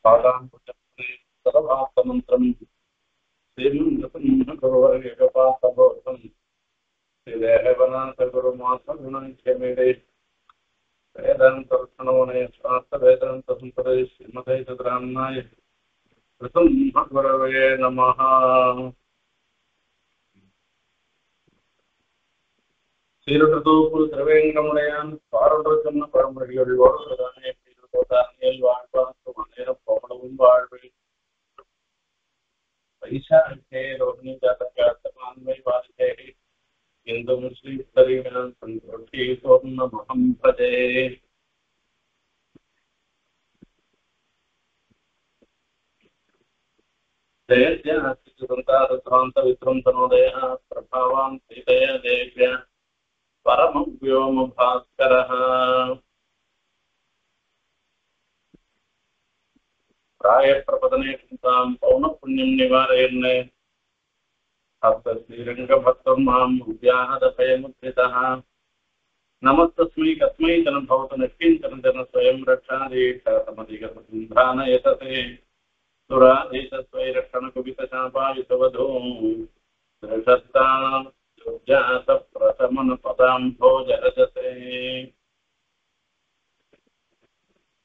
பாதாம்புஜம் சதவார்த்தமந்திரம் श्रीमन्नकुर्वर्यकपातबोधम् श्रीदेवनाथगुरुमाथगुणैक्यमेडे वेदान्तर्षणवनयस्वार्थवेदान्तसम्पदे श्रीमते चतुरान्नाय कृतम्भगुरवे नमः। சீருடத்தூக்குள் திருவேங்கடமுடையான் பாரொன்று சொன்ன பழமொழிகளோடு பிரதானே சீருடோதானியல் வாழ்வாக்கும் அந்நேரம் போமளவும் வாழ்வில் வைசாखे रोहिणी जातकात्मान्वय वादे इंदु मुस्लिम तरीगान संतोषी सोन्न महं भजे। जयज्ञातिसंतारध्वांत विध्वंसनोदयः प्रभावान् सीतया देव्या परमं व्योम भास्करः। प्राय प्रपदने चिंतां पौन पुण्यं निवारयन् श्रीरंगभक्तं मां व्याहदभयमुद्रितः नमस्तस्मै कस्मै जन भवतु निष्किञ्चन जन स्वयं रक्षादेशमधिगतसिन्धानयतते सुराधीशस्वैरक्षणकुपितशापायुधवधूं दृशस्ता दुर्जातप्रशमनपदाम्भोजरजसे।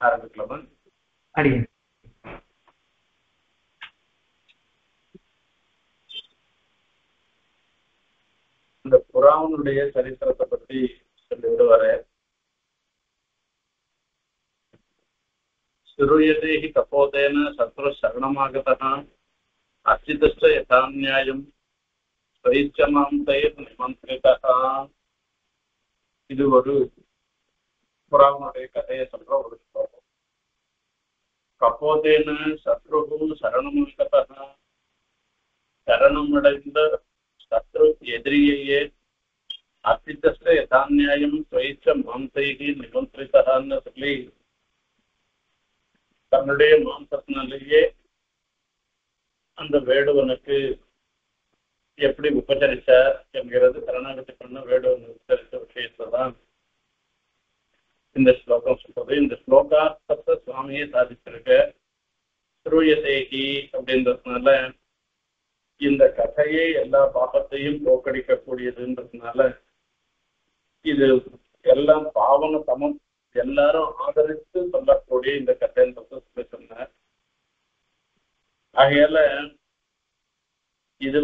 ஆரம்பிக்கலாமா? அடிங்க. இந்த புறாவனுடைய சரித்திரத்தை பற்றி சொல்லிவிடுவாரு. श्रूयते हि तपोतेन शत्रु शरणमागतः अर्चितश्च यथा न्यायं स्वैच्छमां तैर्निमन्त्रितः. இது ஒரு புறாவனுடைய கதையை சொல்ற ஒரு ஸ்லோகம். கபோதேன சத்ருகு சரணமாகதः, சரணமடைந்த சத்ரு எதிரியையே அர்ச்சித்த யதாநியாயம் ஸ்வைச்ச மாம்சைகி நிமந்திரித்தான்னு சொல்லி தன்னுடைய மாம்சத்தினாலேயே அந்த வேடுவனுக்கு எப்படி உபச்சரிச்சார் என்கிறது சரணாகதி பண்ண வேடுவன் உபச்சரித்த விஷயத்தை தான் இந்த ஸ்லோகம் சொல்றது. இந்த ஸ்லோகார்த்தத்தை சுவாமியே சாதிச்சிருக்க. ஸ்ரூயதேகி அப்படின்றதுனால இந்த கதையே எல்லா பாபத்தையும் போக்கடிக்கக்கூடியதுன்றதுனால இது எல்லாம் பாவன சமம் எல்லாரும் ஆதரித்து சொல்லக்கூடிய இந்த கதைன்றத சொல்லி சொன்னார். ஆகையால இது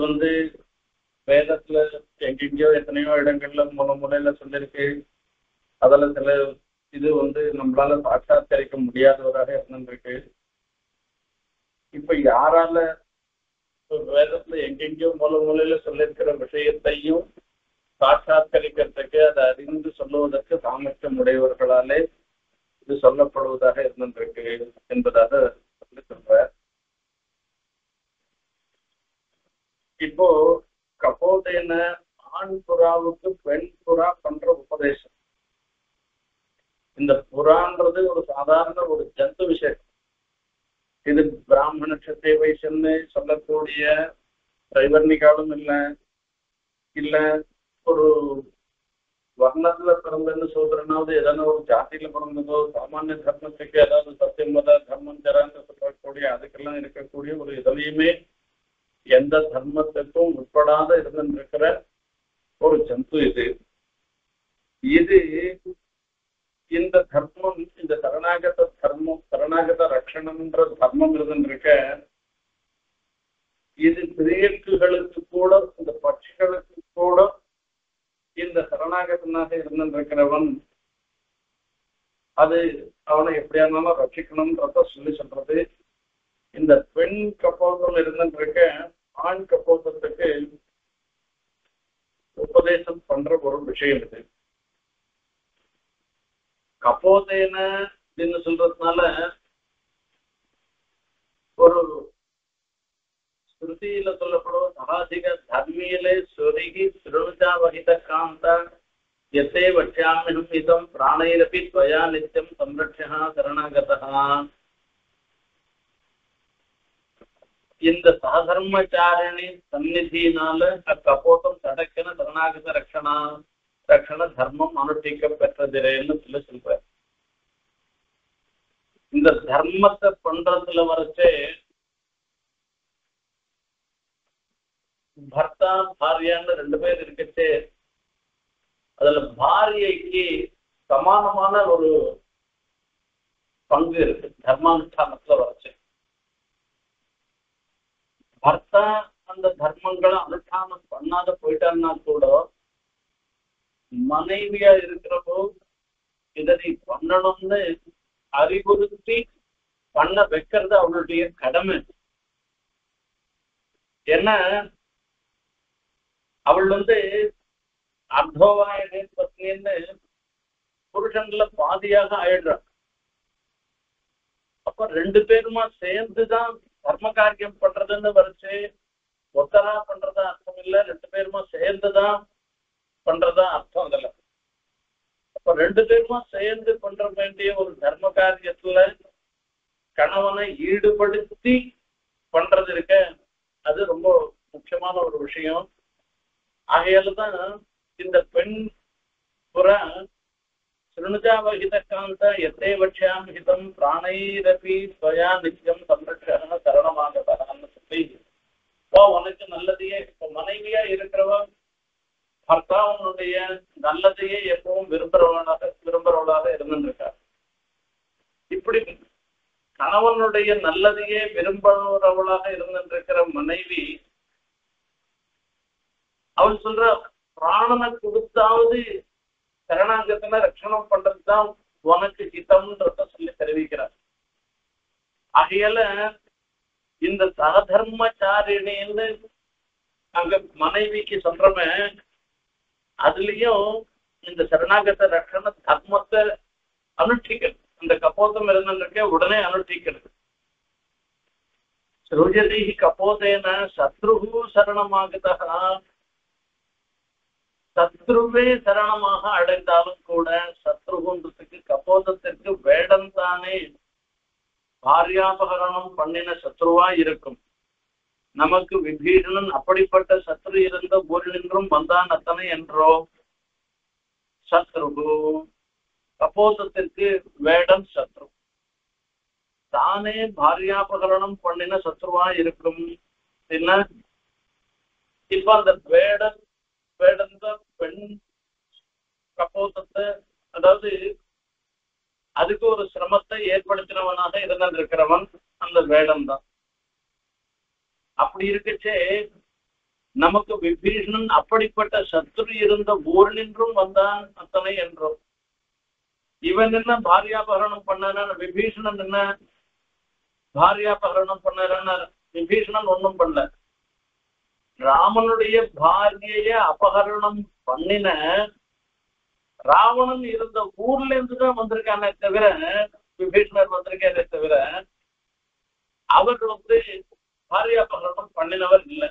வேதத்துல எங்கெங்கயோ எத்தனையோ இடங்கள்ல முறையில சொல்லியிருக்கு. அதுல சில இது நம்மளால சாட்சாத்கரிக்க முடியாதவராக இருந்திருக்கு. இப்ப யாரால வேதத்துல எங்கெங்கயோ மூலையில சொல்லியிருக்கிற விஷயத்தையும் சாட்சாத்கரிக்கிறதுக்கு அதை அறிந்து சொல்லுவதற்கு சாமர்த்தியம் உடையவர்களாலே இது சொல்லப்படுவதாக இருந்திருக்கு என்பதாக சொல்லி சொல்ற. இப்போ கபோதேன ஆண் புறாவுக்கு பெண் புறா பண்ற உபதேசம். இந்த புறான்றது ஒரு சாதாரண ஒரு ஜந்து விஷயம். இது பிராமண கஷத்திரிய வைசியன்னு சொல்லக்கூடிய சைவர்ணிகாலும் இல்ல ஒரு வர்ணத்துல பிறந்தன்னு சொல்றனாவது ஏதாவது ஒரு ஜாதியில பிறந்ததோ சாமானிய தர்மத்துக்கு ஏதாவது சத்தியமத தர்மம் ஜரான்னு சொல்லக்கூடிய அதுக்கெல்லாம் இருக்கக்கூடிய ஒரு இதுலையுமே எந்த தர்மத்துக்கும் உட்படாத இருந்திருக்கிற ஒரு ஜந்து இது. இது இந்த தர்மம், இந்த சரணாகத தர்மம், சரணாகத ரட்சணம்ன்ற தர்மம் இருந்திருக்க இது திரியக்குகளுக்கு கூட இந்த பட்சிகளுக்கு கூட இந்த சரணாகதனாக இருந்திருக்கிறவன் அது அவனை எப்படியானாலும் ரட்சிக்கணும்ன்றத சொல்லி சொல்றது. இந்த பெண் கப்போதம் இருந்திருக்க ஆண் கப்போதத்துக்கு உபதேசம் பண்ற ஒரு விஷயம் இது. கபோதேன அப்படின்னு சொல்றதுனால ஒரு ஸ்ருதியில சொல்லப்படுற சகாதிக தர்மியிலே ஸ்வரிகி ஸ்ருணுஜா வகித காந்த எத்தே வட்சாமினும் இதம் பிராணைரபி துவயா நித்தியம் சம்ரட்சா சரணாகதா. இந்த சகதர்மச்சாரணி சந்நிதியினால கபோதம் சடக்கென சரணாகத ரட்சண தர்மம் அனுஷ்டிக்க பெற்றதிரேன்னு சொல்ற. இந்த தர்மத்தை பண்றதுல வரைச்சே பர்த்தா பாரியான்னு ரெண்டு பேர் இருக்கச்சே அதுல பாரியைக்கு சமானமான ஒரு பங்கு இருக்கு தர்மானுஷ்டானத்துல வரைச்சு. பர்த்தா அந்த தர்மங்களை அனுஷ்டானம் பண்ணாத போயிட்டான்னா கூட மனைவியா இருக்கிறப்போ இதை நீ பண்ணணும்னு அறிவுறுத்தி பண்ண வைக்கிறது அவளுடைய கடமை. ஏன்னா அவள் அர்த்தோவாயனே பத்னின்னு புருஷன்ல பாதியாக ஆயிடுறான். அப்ப ரெண்டு பேருமா சேர்ந்துதான் தர்ம காரியம் பண்றதுன்னு வரைச்சு ஒத்தரா பண்றதா அர்த்தம் இல்ல, ரெண்டு பேருமா சேர்ந்துதான் பண்றதா அர்த்தம் அதுல. அப்ப ரெண்டு பேருமா சேர்ந்து பண்ற வேண்டிய ஒரு தர்ம காரியத்துல கணவனை ஈடுபடுத்தி பண்றது இருக்க அது ரொம்ப முக்கியமான ஒரு விஷயம். ஆகையால்தான் இந்த பெண் புறா சிருணுஜாவகிதகாந்த எத்தே வட்சியாம் ஹிதம் பிராணைரபி ஸ்வயா நித்தியம் சம்ரட்சண சரணமாகதான்னு சொல்லி உனக்கு நல்லதையே இப்ப மனைவியா இருக்கிறவ பர்த்தாவனுடைய நல்லதையே எப்பவும் விரும்புறவளாக இருந்துருக்கார். இப்படி கணவனுடைய நல்லதையே விரும்புறவளாக இருந்துருக்கிற மனைவி அவள் சொல்ற பிராணனை கொடுத்தாவது சரணாங்கத்துல ரட்சணம் பண்றதுதான் உனக்கு ஹிதம்ன்றத சொல்லி தெரிவிக்கிறார். ஆகையால இந்த சகதர்மச்சாரிணின்னு அங்க மனைவிக்கு சொல்றமே அதுலயும் இந்த சரணாகத ரட்சண தர்மத்தை அனுஷ்டிக்கிறது. அந்த கபோதம் இருந்திருக்க உடனே அனுஷ்டிக்கிறது. சரோஜதி கபோதேன சத்ருகு சரணமாகதா, சத்ருவே சரணமாக அடைந்தாலும் கூட சத்ருகுன்றதுக்கு கபோதத்திற்கு வேடம் தானே பாரியாபகரணம் பண்ணின சத்ருவா இருக்கும். நமக்கு விபீஷணன் அப்படிப்பட்ட சத்ரு இருந்த ஊரினின்றும் வந்தான் அத்தனை என்றோ சத்ருகு கபோதத்திற்கு வேடம் சத்ரு தானே பாரியாபகரணம் பண்ணின சத்ருவா இருக்கும். என்ன இப்ப அந்த வேடந்த பெண் கபோதத்தை அதாவது அதுக்கு ஒரு சிரமத்தை ஏற்படுத்தினவனாக இருந்திருக்கிறவன் அந்த வேடம் தான். அப்படி இருக்கச்சே நமக்கு விபீஷணன் அப்படிப்பட்ட சத்ரு இருந்த ஊர் நின்றும் வந்தான் அத்தனை என்றோம். இவன் என்ன பாரியாபகரணம் பண்ணான, விபீஷணன் என்ன பாரியாபகரணம் பண்ணான? விபீஷணன் ஒன்றும் பண்ணல. ராமனுடைய பாரியைய அபகரணம் பண்ணின ராவணன் இருந்த ஊர்ல இருந்துதான் வந்திருக்கானே தவிர விபீஷணர் வந்திருக்கானே தவிர அவர் பாரியாபகரணம் பண்ணினவர் இல்லை.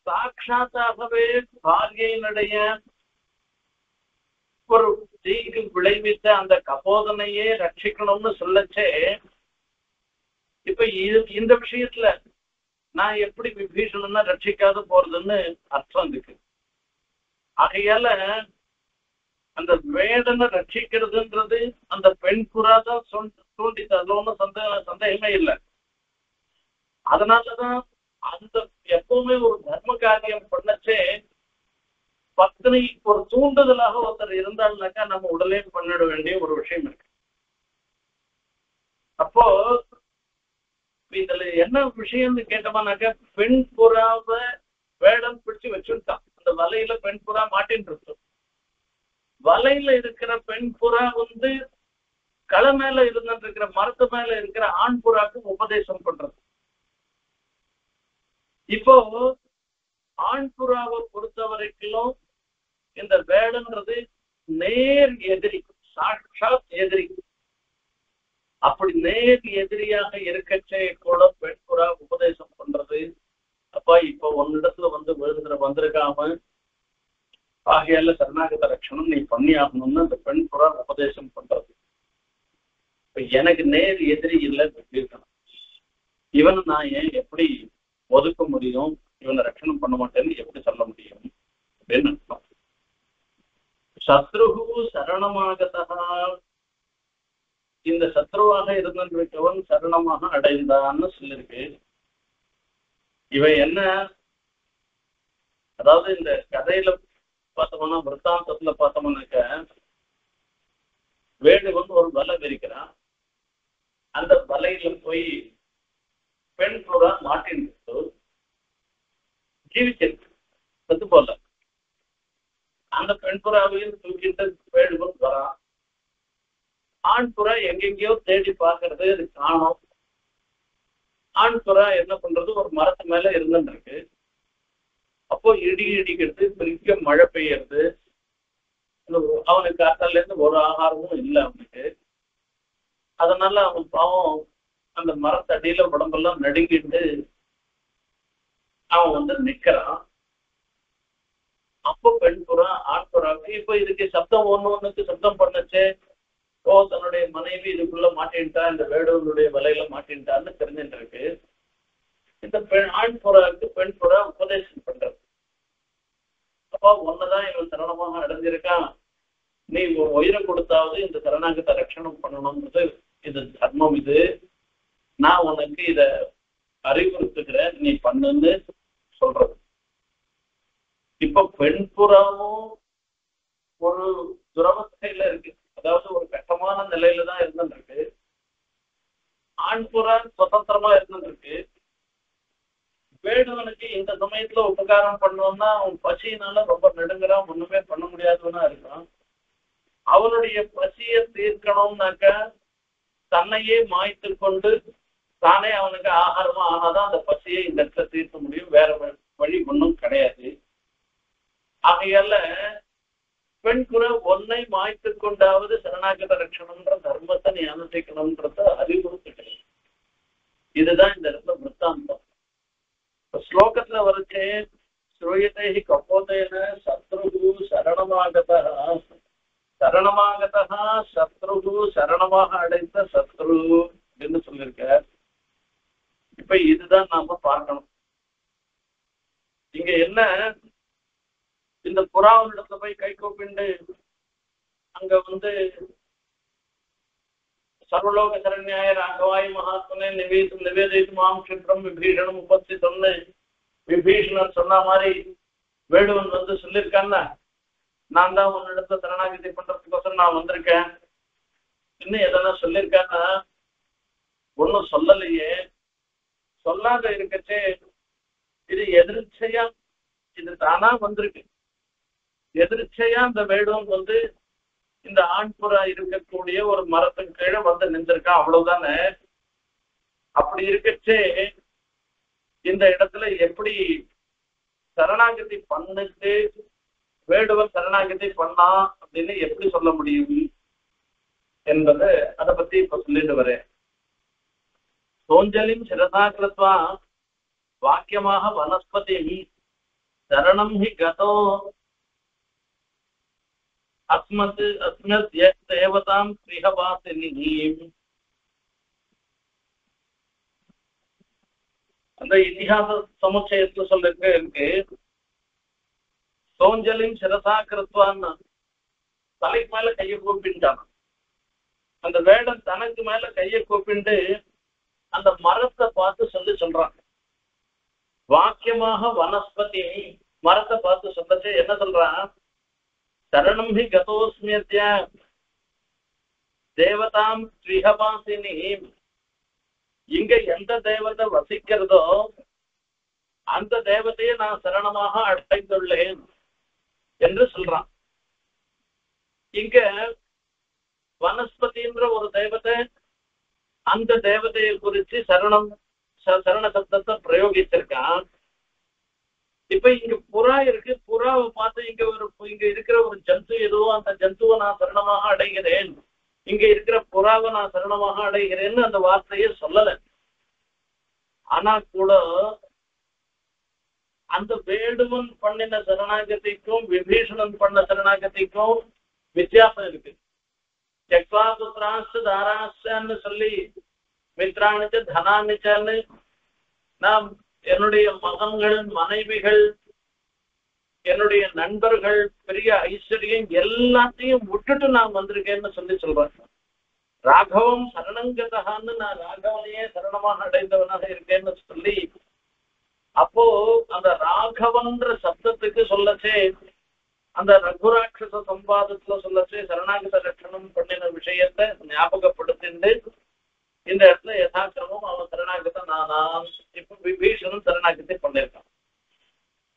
சாட்சாத்தாகவே பாரியையினுடைய ஒரு தீங்கு விளைவித்த அந்த கபோதனையே ரட்சிக்கணும்னு சொல்லச்சே இப்ப இந்த விஷயத்துல நான் எப்படி விபீஷணனை ரட்சிக்காத போறதுன்னு அர்த்தம் இருக்கு. ஆகையால அந்த வேடனை ரட்சிக்கிறதுன்றது அந்த பெண் புறாதான் தூண்டித்து, அதுல ஒன்றும் சந்தேகமே இல்லை. அதனாலதான் அந்த எப்பவுமே ஒரு தர்ம காரியம் பண்ணச்சே பத்னி ஒரு தூண்டுதலாக ஒருத்தர் இருந்தால்னாக்கா நம்ம உடலே பண்ணிட வேண்டிய ஒரு விஷயம் இருக்கு. அப்போ இதுல என்ன விஷயம்னு கேட்டோம்னாக்கா பெண் புறாவை வேடம் பிடிச்சு வச்சுட்டான். அந்த வலையில பெண் புறா மாட்டின்னு இருக்கு. வலையில இருக்கிற பெண் புறா களை மேல இருந்துட்டு இருக்கிற மரத்து மேல இருக்கிற ஆண் புறாக்கு உபதேசம் பண்றது. இப்போ ஆண் புறாவை பொறுத்த வரைக்கும் இந்த வேடன்றது நேர் எதிரி, சாட்சாத் எதிரி. அப்படி நேர் எதிரியாக இருக்கச்சே கூட பெண் புறா உபதேசம் பண்றது. அப்பா இப்ப ஒன்னிடத்துல வந்திருக்காம ஆகையால சரணாகத ரட்சணம் நீ பண்ணி ஆகணும்னு அந்த பெண் புறா உபதேசம் பண்றது. இப்ப எனக்கு நேர் எதிரி இல்லை இருக்கணும், இவனை நான் ஏன் எப்படி ஒதுக்க முடியும், இவனை ரட்சணம் பண்ண மாட்டேன்னு எப்படி சொல்ல முடியும் அப்படின்னு அர்த்தம். சத்ருகு சரணமாகதா இந்த சத்ருவாக இருந்திருக்கவன் சரணமாக அடைந்தான்னு சொல்லியிருக்கு. இவன் என்ன, அதாவது இந்த கதையில பார்த்தோம்னா விருத்தாந்தத்துல பார்த்தோம்னாக்க வேடுவன் ஒரு வலை விரிக்கிறான். அந்த வலையில போய் பெண் புறா மாட்டின்னு ஜீவிச்சிருக்கு, செத்து போல. அந்த பெண் புறாவையும் தூக்கிட்டு வேடுவன் வரான். ஆண் புறா எங்கெங்கயோ தேடி பார்க்கறது, அது காணும். ஆண் புறா என்ன பண்றது, ஒரு மரத்து மேல இருந்துருக்கு. அப்போ இடி இடிக்கிறது, பெரிய மழை பெய்யறது. அவனுக்கு காத்தால இருந்து ஒரு ஆகாரமும் இல்லை அவனுக்கு. அதனால அவன் பாவம் அந்த மரத்தடியில உடம்பெல்லாம் நடுங்கிட்டு அவன் நிக்கிறான். அப்போ பெண் புறா ஆண் புறாவுக்கு இப்ப இதுக்கு சப்தம் ஒண்ணுக்கு சப்தம் பண்ணுச்சு. ஓ, தன்னுடைய மனைவி இதுக்குள்ள மாட்டின்ட்டா, இந்த வேடுவனுடைய வலையில மாட்டின்ட்டான்னு தெரிஞ்சுட்டு இருக்கு. இந்த ஆண் புறாவுக்கு பெண் புறா உபதேசம் பண்றது. அப்பா, ஒன்னதான் இவன் சரணமாக அடைஞ்சிருக்கான், நீ உயிரை கொடுத்தாவது இந்த சரணாகத்தை ரட்சணம் பண்ணணும்ன்றது இது தர்மம். இது நான் உனக்கு இத அறிவுறுத்துக்கிறேன், நீ பண்ணுன்னு சொல்றது. இப்ப பெண் புறாவும் ஒரு துரவஸ்தையில இருக்கு, அதாவது ஒரு கட்டமான நிலையில தான் இருந்துருக்கு. ஆண் புறா சுதந்திரமா இருந்துருக்கு. வேடுவனுக்கு இந்த சமயத்துல உபகாரம் பண்ணோம்னா அவன் பசியினால ரொம்ப நெடுங்குறான், ஒண்ணுமே பண்ண முடியாதவனா இருக்கான். அவனுடைய பசியை தீர்க்கணும்னாக்க தன்னையே மாய்த்து கொண்டு தானே அவனுக்கு ஆகாரமா ஆனாதான் அந்த பசியை இந்த இடத்துல தீர்க்க முடியும், வேற வழி ஒன்றும் கிடையாது. ஆகையால பெண் குறை ஒன்னை மாய்த்து கொண்டாவது சரணாகத ரட்சணம்ன்ற தர்மத்தை நீ அனுஷ்டிக்கணும்ன்றத அறிவுறுத்துட்டு, இதுதான் இந்த இடத்துல விற்த்தாந்தம். ஸ்லோகத்துல வரைச்சே ஸ்ரூயத்தை கப்போதேன சத்ருகு சரணமாகதா, சரணமாகதா சத்ருகு, சரணமாக அடைந்த சத்ரு அப்படின்னு சொல்லியிருக்க. இப்ப இதுதான் நாம பார்க்கணும். இங்க என்ன, இந்த புறாவனிடத்துல போய் கை கூப்பிண்டு அங்க சர்வலோக சரண்யாய ராகவாய் மகாத்மனே நிவேதித்து மாம் க்ஷிப்ரம் விபீஷணம் உபஸ்திதம்னு விபீஷணன் சொன்ன மாதிரி வேடுவன் சொல்லியிருக்கான்ல, நான் தான் உன்னிடத்துல சரணாகதி பண்றதுக்கோசரம் நான் வந்திருக்கேன். இன்னும் எதனா சொல்லியிருக்கான்னா ஒன்னும் சொல்லலையே. சொல்லாத இருக்கச்சே இது எதிர்ச்சையா, இது தானா வந்திருக்கு. எதிர்ச்சையா இந்த வேடுவன் இந்த ஆண்புறா இருக்கக்கூடிய ஒரு மரத்துக்கு கீழே நின்றிருக்கான், அவ்வளவுதானே. அப்படி இருக்கச்சே இந்த இடத்துல எப்படி சரணாகதி பண்ணிட்டு வேடுவன் சரணாகதி பண்ணா அப்படின்னு எப்படி சொல்ல முடியும் என்பதை அதை பத்தி இப்ப சொல்லிட்டு வரேன். சோஞ்சலிம் சிரசா கிருத்வா வாக்கியமாக வனஸ்பதி சரணம் ஹி கதோ அஸ்மத் அஸ்மத் தேவதாம் ஸ்ரீஹவாசினி. அந்த இதிகாச சமுச்சயத்துல சொல்லிருக்கு, சோஞ்சலின் சிரசா கிருத்வான்னு தலைக்கு மேல கையை கூப்பிட்டான். அந்த வேடன் தனக்கு மேல கையை கூப்பிண்டு அந்த மரத்தை பார்த்து சொல்றான். வாக்கியமாக வனஸ்பதி மரத்தை பார்த்து சொல்லச்சு என்ன சொல்றான், சரணம் ஹி கதோஸ்மிய தேவதாம் ஸ்ரீஹவாசினி. இங்க எந்த தேவதை வசிக்கிறதோ அந்த தேவதையை நான் சரணமாக அடைந்துள்ளேன் என்று சொல்றான். இங்க வனஸ்பதின்ற ஒரு தேவதை, அந்த தேவதையை குறித்து சரண சப்தத்தை பிரயோகிச்சிருக்கான். இப்ப இங்க புறா இருக்கு, புறாவை பார்த்து இங்க இருக்கிற ஒரு ஜந்து எதுவோ அந்த ஜந்துவை நான் சரணமாக அடைகிறேன், இங்க இருக்கிற புறாவை நான் சரணமாக அடைகிறேன்னு அந்த வார்த்தையை சொல்லல. ஆனா கூட அந்த வேடுவன் பண்ணின சரணாகதிக்கும் விபீஷணன் பண்ண சரணாகதிக்கும் வித்தியாசம் இருக்கு. செக்வாபுத்ராசு தாராசன்னு சொல்லி மித்ராணிச்சு தனானிச்சான்னு, நாம் என்னுடைய மகன்கள் மனைவிகள் என்னுடைய நண்பர்கள் பெரிய ஐஸ்வர்யம் எல்லாத்தையும் விட்டுட்டு நான் வந்திருக்கேன்னு சொல்றாங்க. ராகவம் சரணங்கதகான்னு நான் ராகவனையே சரணமாக அடைந்தவனாக இருக்கேன்னு சொல்லி அப்போ அந்த ராகவன்ற சப்தத்துக்கு சொல்லச்சே அந்த ரகுராட்சச சம்பாதத்துல சொல்லச்சே சரணாகத ரட்சணம் பண்ணின விஷயத்தை ஞாபகப்படுத்திண்டு இந்த இடத்துல யதாக்கிரமம் அவன் சரணாகத்தை நான் இப்ப விபீஷனும் சரணாகத்தை பண்ணிருக்கான்.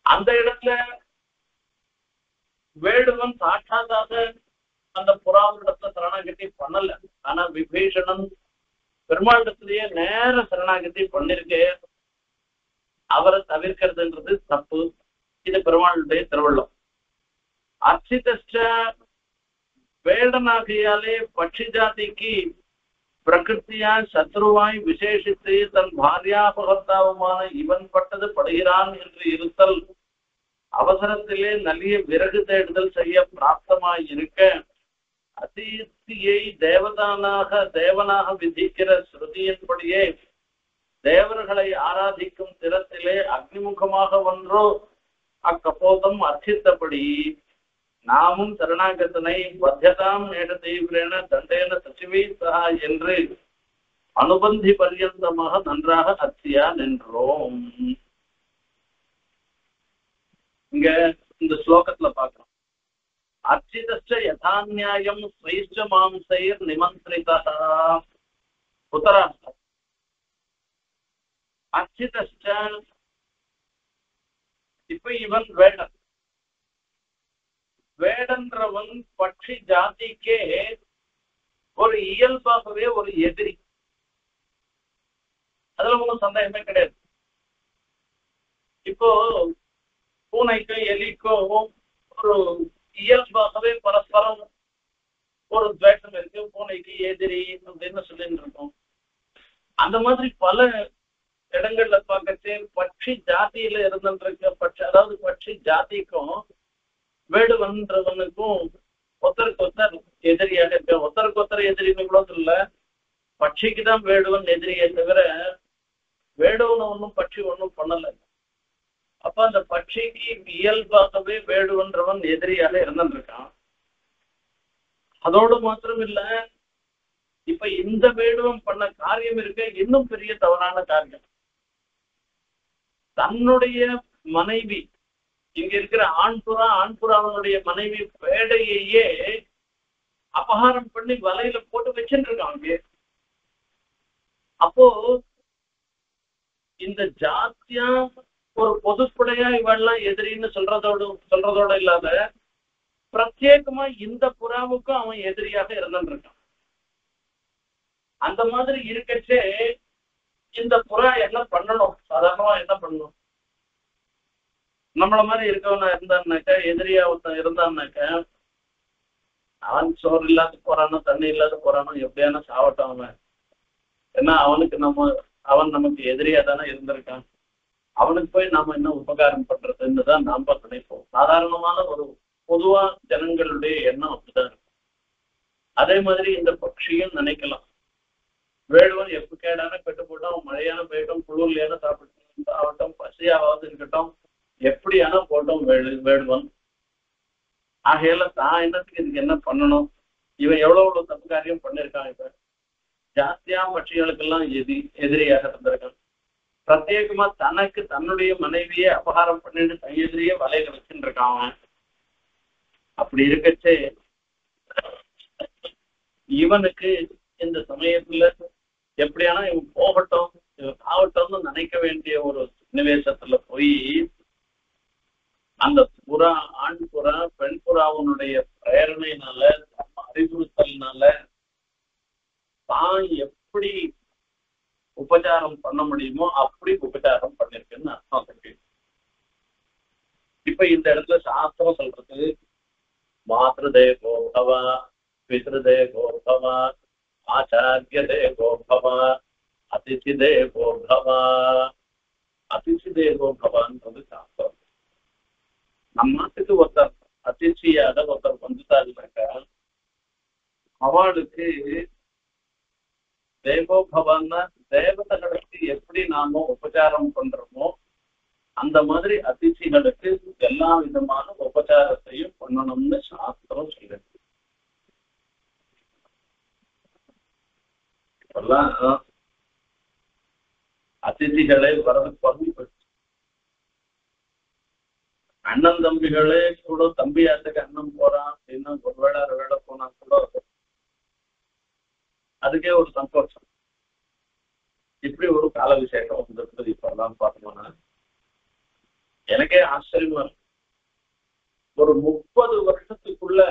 அந்த இடத்துல வேடுவன் சாட்சாத்தாக அந்த புறாவிடத்துல சரணாகதி பண்ணல. ஆனா விபீஷணன் பெருமாளிடத்திலேயே நேர சரணாகதி பண்ணிருக்கே, அவரை தவிர்க்கிறதுன்றது தப்பு. இது பெருமாளுடைய திருவள்ளம். அர்ச்சித வேடனாகியாலே பட்சி ஜாதிக்கு பிரகிருத்தியா சத்ருவாய் விசேஷித்து தன் பாரியாபகர்த்தாவுமான இவன் பட்டது படுகிறான் என்று இருத்தல் அவசரத்திலே நல்லிய விறகு தேடுதல் செய்ய பிராப்தமாய் இருக்க அதித்தியை தேவனாக விதிக்கிற ஸ்ருதியின்படியே தேவர்களை ஆராதிக்கும் திறத்திலே அக்னிமுகமாக ஒன்றோ அக்கப்போதம் அர்ச்சித்தபடி நாமும் சரணாகதனை பத்தியதாம் நேட தீவிரேன தண்டேன சச்சிவை சகா என்று அனுபந்தி பர்யந்தமாக நன்றாக அர்ச்சியா நின்றோம். இங்க இந்த ஸ்லோகத்துல பாக்குறோம். அர்ச்சிதஸ்ட யதாநியாயம் ஸ்வைஷ்ட மாம்சைர் நிமந்திரிதா உத்தராஷ்டம். அர்ச்சிதஸ்ட இப்ப இவன் வேடன். வேடன்றவன் பட்சி ஜாதிக்கே ஒரு இயல்பாகவே ஒரு எதிரி. அதுல ஒன்றும் சந்தேகமே கிடையாது. இப்போ பூனைக்கும் எலிக்கும் ஒரு இயல்பாகவே பரஸ்பரம் ஒரு துவேஷம் இருக்கு. பூனைக்கு எதிரி அப்படின்னு சொல்லிட்டு இருக்கோம். அந்த மாதிரி பல இடங்கள்ல பார்க்கச்சு பட்சி ஜாதியில இருந்துருக்க பட்சி, அதாவது பட்சி ஜாதிக்கும் வேடுவன்றவனுக்கும் ஒருத்தருக்கு ஒருத்தர் எதிரியாக இருக்க. ஒருத்தருக்கு ஒருத்தர் எதிரின்னு கூட சொல்ல, பட்சிக்கு தான் வேடுவன் எதிரியை தவிர வேடுவன் ஒன்றும் பட்சி ஒன்றும் பண்ணல. அப்ப அந்த பட்சிக்கு இயல்பாகவே வேடுவன்றவன் எதிரியாக இருந்துருக்கான். அதோடு மாத்திரம் இல்ல, இப்ப இந்த வேடுவன் பண்ண காரியம் இருக்க இன்னும் பெரிய தவறான காரியம். தன்னுடைய மனைவி இங்க இருக்கிற ஆண்புறாவனுடைய மனைவி வேடையையே அபகாரம் பண்ணி வலையில போட்டு வச்சுட்டு இருக்காங்க. அப்போ இந்த ஜாத்தியா ஒரு பொதுப்படையா இவெல்லாம் எதிரின்னு சொல்றதோட இல்லாத பிரத்யேகமா இந்த புறாவுக்கும் அவன் எதிரியாக இருந்துட்டு இருக்கான். அந்த மாதிரி இருக்கச்சே இந்த புறா என்ன பண்ணணும்? சாதாரணமா என்ன பண்ணணும்? நம்மள மாதிரி இருக்கவனா இருந்தான்னாக்க, எதிரியா ஒருத்தன் இருந்தான்னாக்க, அவன் சோறு இல்லாத போறானோ தண்ணி இல்லாத போறானோ எப்படியான சாவட்டும் அவன். ஏன்னா அவன் நமக்கு எதிரியா தானே இருந்திருக்கான். அவனுக்கு போய் நாம என்ன உபகாரம் பண்றதுன்னு தான் நாம நினைப்போம். சாதாரணமான ஒரு பொதுவா ஜனங்களுடைய எண்ணம் அப்படிதான் இருக்கும். அதே மாதிரி இந்த பட்சியும் நினைக்கலாம். வேடுவன் எப்ப கேடான பெட்டு போட்டோம், மழையான போயிட்டோம், குளிர்லையான சாப்பிட்டோம், பசியாவது இருக்கட்டும், எப்படியான போட்டோம் வேடுவன். ஆகையில தான் என்னத்துக்கு இதுக்கு என்ன பண்ணணும்? இவன் எவ்வளவு தப்பு காரியம் பண்ணிருக்கான். இப்ப ஜாஸ்தியா பட்சிகளுக்கெல்லாம் எதிரியாக இருந்திருக்கான். பிரத்யேகமா தனக்கு தன்னுடைய மனைவியை அபகாரம் பண்ணிட்டு தன் எதிரியே வலையில வச்சுட்டு இருக்கான் அவன். அப்படி இருக்கச்சே இவனுக்கு இந்த சமயத்துல எப்படியானா இவன் போகட்டும், இவன் ஆகட்டும்னு நினைக்க வேண்டிய ஒரு நிவேசத்துல போய் அந்த ஆண் புறா பெண் புறாவனுடைய பிரேரணையினால அறிவுறுத்தல்னால தான் எப்படி உபச்சாரம் பண்ண முடியுமோ அப்படி உபச்சாரம் பண்ணிருக்குன்னு அர்த்தம் இருக்கு. இப்ப இந்த இடத்துல சாஸ்திரம் சொல்றது மாத்ருதே கோபவா, பித்ருதே கோபவா, ஆச்சாரியதே கோபவா, அதிதிதே கோபவா. அதிதிதே கோபவான்றது சாஸ்திரம். நம்ம நாட்டுக்கு ஒருத்தர் அதிர்ச்சியாக ஒருத்தர் வந்துட்டாருனாக்கா அவளுக்கு தேவோபவான்னா தேவதைகளுக்கு எப்படி நாம உபச்சாரம் பண்றோமோ அந்த மாதிரி அதிர்ச்சிகளுக்கு எல்லா விதமான உபச்சாரத்தையும் பண்ணணும்னு சாஸ்திரம் சொல்லுது. இப்பெல்லாம் அதிதிகளே வரது குறைஞ்சு போயிடுச்சு. அண்ணன் தம்பிகளே கூட தம்பியாத்துக்கு அண்ணன் போறான் அப்படின்னா ஒரு வேளை போனா கூட அதுக்கே ஒரு சந்தோஷம். இப்படி ஒரு கால விசேஷம் வந்திருக்குது. இப்பெல்லாம் பார்த்தோம்னா எனக்கே ஆச்சரியமா இருக்கு. ஒரு 30 வருஷத்துக்குள்ள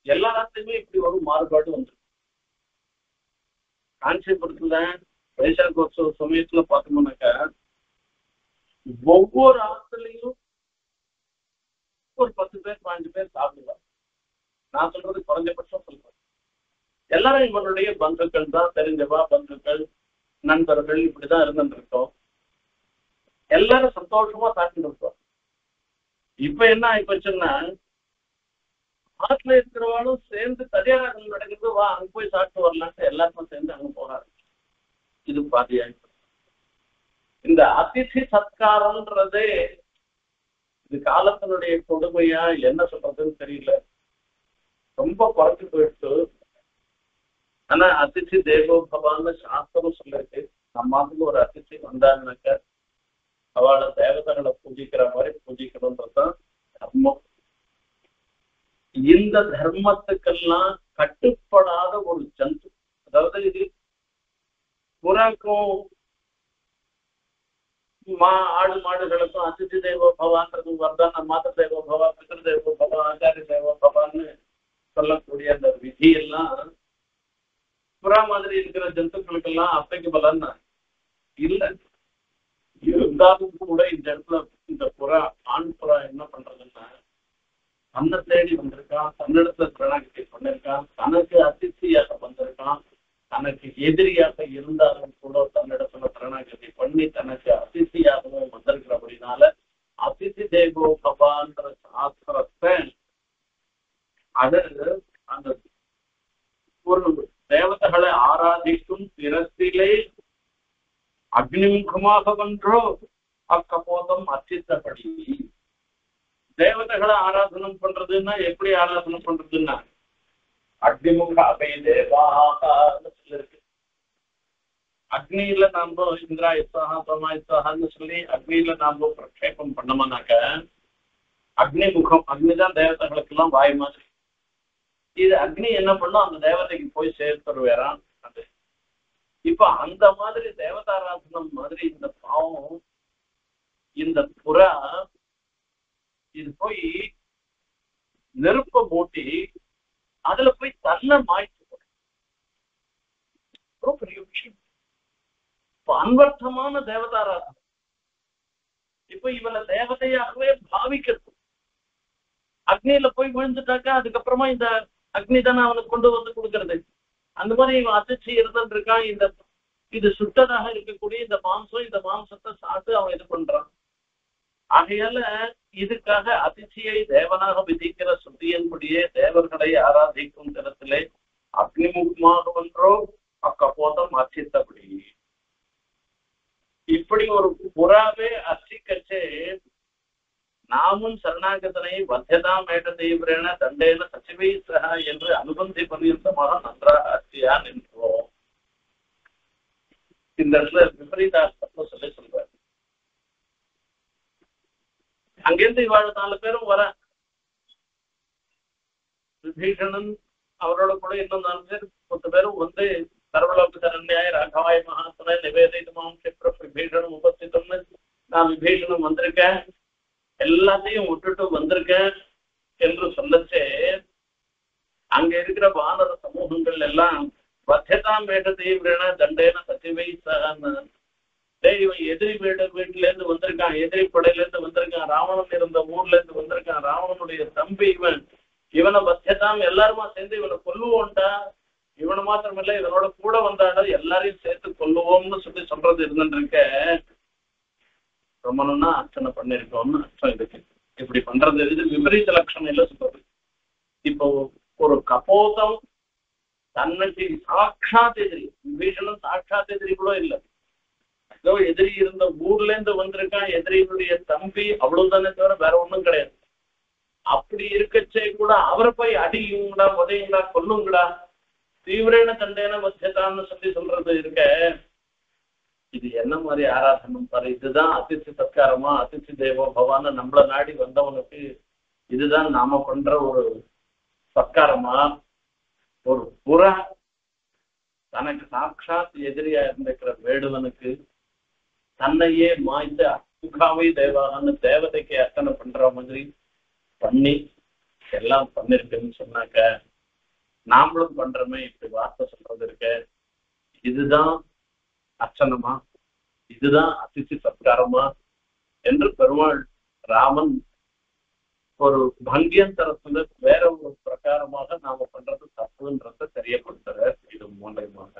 எல்லாத்தையுமே இப்படி ஒரு மாறுபாடு வந்துருக்கு. காஞ்சிபுரத்துல வைசாகோத்சவ சமயத்துல பார்த்தோம்னாக்கா ஒவ்வொரு ஆத்துலயும் ஒரு 10 பேர் 15 பேர் சாப்பிடுவாங்க. நான் சொல்றது குறைஞ்சபட்சம் சொல்றேன். எல்லாரும் இவனுடைய பந்துக்கள் தான், தெரிஞ்சவா பந்துக்கள் நண்பர்கள் இப்படிதான் இருந்துருக்கோம். எல்லாரும் சந்தோஷமா சாப்பிட்டு இருக்கோம். இப்ப என்ன ஆயிப்போச்சுன்னா ஆத்துல இருக்கிறவாலும் சேர்ந்து கல்யாணம் நடக்குது, வா அங்க போய் சாப்பிட்டு வரலான்ட்டு எல்லாருக்கும் சேர்ந்து அங்க போறாரு. இது பாதியாயிப்போம். இந்த அதிதி சத்காரம்ன்றதே இது காலத்தினுடைய கொடுமையா என்ன சொல்றதுன்னு தெரியல, ரொம்ப குறைஞ்சு போயிடுச்சு. ஆனா அதிதி தேவோ பவான்னு சாஸ்திரம் சொல்லிருக்கு. நம்மளுக்கு ஒரு அதிதி வந்தாங்கனாக்க அவளை தேவதைகளை பூஜிக்கிற மாதிரி பூஜிக்கணும்ன்றதுதான் தர்மம். இந்த தர்மத்துக்கெல்லாம் கட்டுப்படாத ஒரு ஜந்து, அதாவது இது புறாக்கும் ஆடு மாடுகளுக்கும் அதிதி தேவோ பவான்றது வரதான் மாத தேவோ பவா, பித்ரு தேவோ பவா, ஆச்சாரிய தேவோ பவான்னு சொல்லக்கூடிய அந்த விதி எல்லாம் புறா மாதிரி இருக்கிற ஜந்துக்களுக்கெல்லாம் அப்ளிகபிள் இல்லை. இருந்தாலும் கூட இந்த இடத்துல இந்த புறா ஆண் புறா என்ன பண்றதுன்னா தன்னை தேடி வந்திருக்கான், தன்னிடத்துல பிரணாகத்தை பண்ணிருக்கான், தனக்கு அதிர்ச்சியாக வந்திருக்கான், தனக்கு எதிரியாக இருந்தாலும் கூட தன்னிடத்துல பிரணாகத்தை பண்ணி தனக்கு அதிர்ச்சியாகவும் வந்திருக்கிறபடினால அதிதி தேவோ பவான்ற சாஸ்திரத்தை அது அந்த ஒரு தேவதைகளை ஆராதிக்கும் திறத்திலே அக்னிமுகமாக வென்றோ அக்கப்போதம் அர்ச்சித்தபடி. தேவதைகளை ஆராதனம் பண்றதுன்னா எப்படி ஆராதனம் பண்றதுன்னா அக்னிமுக அபை தேவான்னு சொல்லிருக்கு. அக்னியில நாம இந்திரா இஸ்ஸாஹா சோமா இஸ்ஸாஹான்னு சொல்லி அக்னியில நாம பிரக்ஷேபம் பண்ணோம்னாக்க அக்னிமுகம், அக்னிதான் தேவதைகளுக்கு எல்லாம் வாய் மாதிரி. இது அக்னி என்ன பண்ணும், அந்த தேவதைக்கு போய் சேர்த்துருவேறான். அது இப்ப அந்த மாதிரி தேவதாராதனம் மாதிரி இந்த பாவம் இந்த புறா இது போய் நெருப்ப மூட்டி அதுல போய் தன்னை மாய்த்து பெரிய விஷயம். இப்ப அன்வர்த்தமான தேவதாராதனம். இப்ப இவனை தேவதையாகவே பாவிக்கிறது. அக்னியில போய் விழுந்துட்டாக்கா அதுக்கப்புறமா இந்த அக்னி தானே அவனுக்கு கொண்டு வந்து கொடுக்கறது. அந்த மாதிரி இவன் அதிர்ச்சி இருந்துட்டு இருக்கான். இந்த இது சுட்டதாக இருக்கக்கூடிய இந்த மாம்சத்தை சாப்பிட்டு அவன் இது பண்றான். ஆகையால இதுக்காக அதிர்ச்சியை தேவனாக விதிக்கிற சுத்தியின்படியே தேவர்களை ஆராதிக்கும் தினத்திலே அக்னிமுகமாக ஒன்றோ அக்கப்போதம் அர்ச்சித்தபடி. இப்படி ஒரு புறாவே அர்ச்சிக்கச்சே நாமும் சரணாகதனை வத்தியதா மேட்ட தீவிரேன தண்டேன சச்சிவை சக என்று அனுபந்தி பரியுத்தமாக நன்றாக அர்ச்சியா நின்றோம். இந்த இடத்துல விபரீதார்த்தம் சொல்லி சொல்றாரு. அங்கிருந்து இவாழ 4 பேரும் வர, விபீஷணன் அவரோட கூட இன்னும் 4 பேர் 10 பேரும் வந்து சர்வலோக சரண்யாய ராகவாய மகாத்மனை நிவேதிதமாம் சிப்ர விபீஷணம் உபஸ்திதம்னு நான் விபீஷணம் வந்திருக்கேன், எல்லாத்தையும் விட்டுட்டு வந்திருக்கேன் என்று சொல்லச்சே அங்க இருக்கிற வானர சமூகங்கள் எல்லாம் வத்தியதா மேட்ட தீவிரேன தண்டேன சச்சிவை சகன்னு, இவன் எதிரி வீட்டுல இருந்து வந்திருக்கான், எதிரி படையில இருந்து வந்திருக்கான், ராவணன் இருந்த ஊர்ல இருந்து வந்திருக்கான், ராவணனுடைய தம்பி இவனை வத்தியதாம் எல்லாருமா சேர்ந்து இவனை கொல்லுவோம்டா, இவனை மாத்திரமில்ல இவனோட கூட வந்தாடா எல்லாரையும் சேர்த்து கொல்லுவோம்னு சொல்றது இருந்துருக்க. ரொம்பனா அர்ச்சனை பண்ணிருக்கோம்னு அர்த்தம் இருக்கு. இப்படி பண்றது இது விபரீத லட்சணம் இல்ல சொல்றது. இப்போ ஒரு கபோதம் தன்னுக்கு சாட்சாத் எதிரி, விபீஷணன் சாட்சாத் எதிரி கூட இல்லை, ஏதோ எதிரி இருந்த ஊர்ல இருந்து வந்திருக்கான், எதிரியினுடைய தம்பி, அவ்வளவுதானே தவிர வேற ஒண்ணும் கிடையாது. அப்படி இருக்கச்சே கூட அவரை போய் அடியுங்களா உதயுங்களா கொல்லுங்களா தீவிரேன தண்டேன மத்தியதான்னு சொல்றது இருக்க, இது என்ன மாதிரி ஆராதனம் பாரு. இதுதான் அதிர்ச்சி சத்காரமா, அதிர்ச்சி தேவோ பவான்னு நம்மள நாடி வந்தவனுக்கு இதுதான் நாம பண்ற ஒரு சத்காரமா? ஒரு புற தனக்கு சாட்சாத் எதிரியா இருந்திருக்கிற வேடுவனுக்கு தன்னையே மாய்த்து அசுகாவை தேவான்னு தேவதைக்கு அர்ச்சனை பண்ற மாதிரி பண்ணி எல்லாம் பண்ணிருக்குன்னு சொன்னாக்க, நாமளும் பண்றோமே இப்படி வார்த்தை சொல்றது இருக்க, இதுதான் அர்ச்சனமா, இதுதான் அதிர்ச்சி சத்காரமா என்று பெருமாள் ராமன் ஒரு பங்கியந்தரத்துல வேற ஒரு பிரகாரமாக நாம பண்றது தப்புன்றத தெரியப்படுத்துற இது மூலமாக.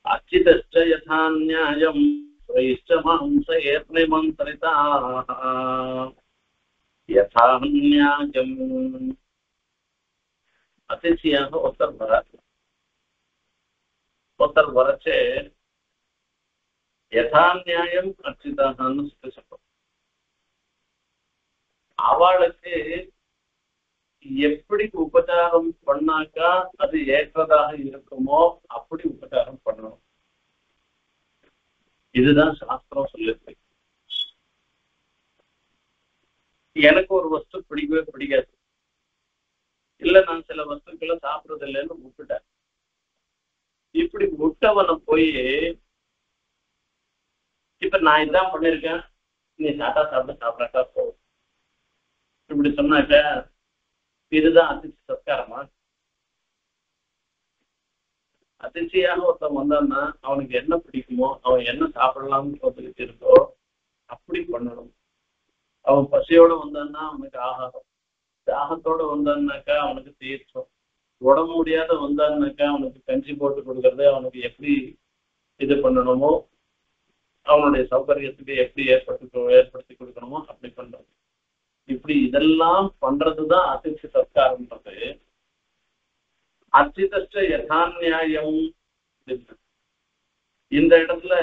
அச்சிதஷ்ட யதா நியாயம் மந்திரிதா யதா நியாயம். அதிர்ச்சியாக ஒருத்தர் வராது. ஒருத்தர் வரச்சே யதா நியாயம் அர்ச்சிதான்னு சொல்றோம். அவளுக்கு எப்படி உபச்சாரம் பண்ணாக்கா அது ஏற்றதாக இருக்குமோ அப்படி உபச்சாரம் பண்ணணும். இதுதான் சாஸ்திரம் சொல்லிருக்கு. எனக்கு ஒரு வஸ்து பிடிக்கவே பிடிக்காது, இல்ல நான் சில வஸ்துக்களை சாப்பிடுறது இல்லைன்னு விட்டுட்டேன். இப்படி விட்டவனை போய் இப்ப நான் இதான் பண்ணிருக்கேன், நீ சாப்பிடாட்டா போ இப்படி சொன்னாக்க இதுதான் அதிர்ச்சி சத்காரமா? அதிர்ச்சியாக ஒருத்தன் வந்தான்னா அவனுக்கு என்ன பிடிக்குமோ, அவன் என்ன சாப்பிடலாம்னு சொல்லிட்டு இருக்கோ அப்படி பண்ணணும். அவன் பசியோட வந்தான்னா அவனுக்கு ஆகாரம், தாகத்தோட வந்தான்னாக்கா அவனுக்கு தீர்த்தம், உடம்பு முடியாத வந்தான்னாக்கா அவனுக்கு கஞ்சி போட்டு கொடுக்கறது, அவனுக்கு எப்படி இது பண்ணணுமோ அவனுடைய சௌகரியத்துக்கு எப்படி ஏற்படுத்தி கொடுக்கணுமோ அப்படி பண்றது. இப்படி இதெல்லாம் பண்றதுதான் அதிர்ச்சி சத்காரம்ன்றது. அர்ச்சிதஷ்ட யதா நியாயம். இந்த இடத்துல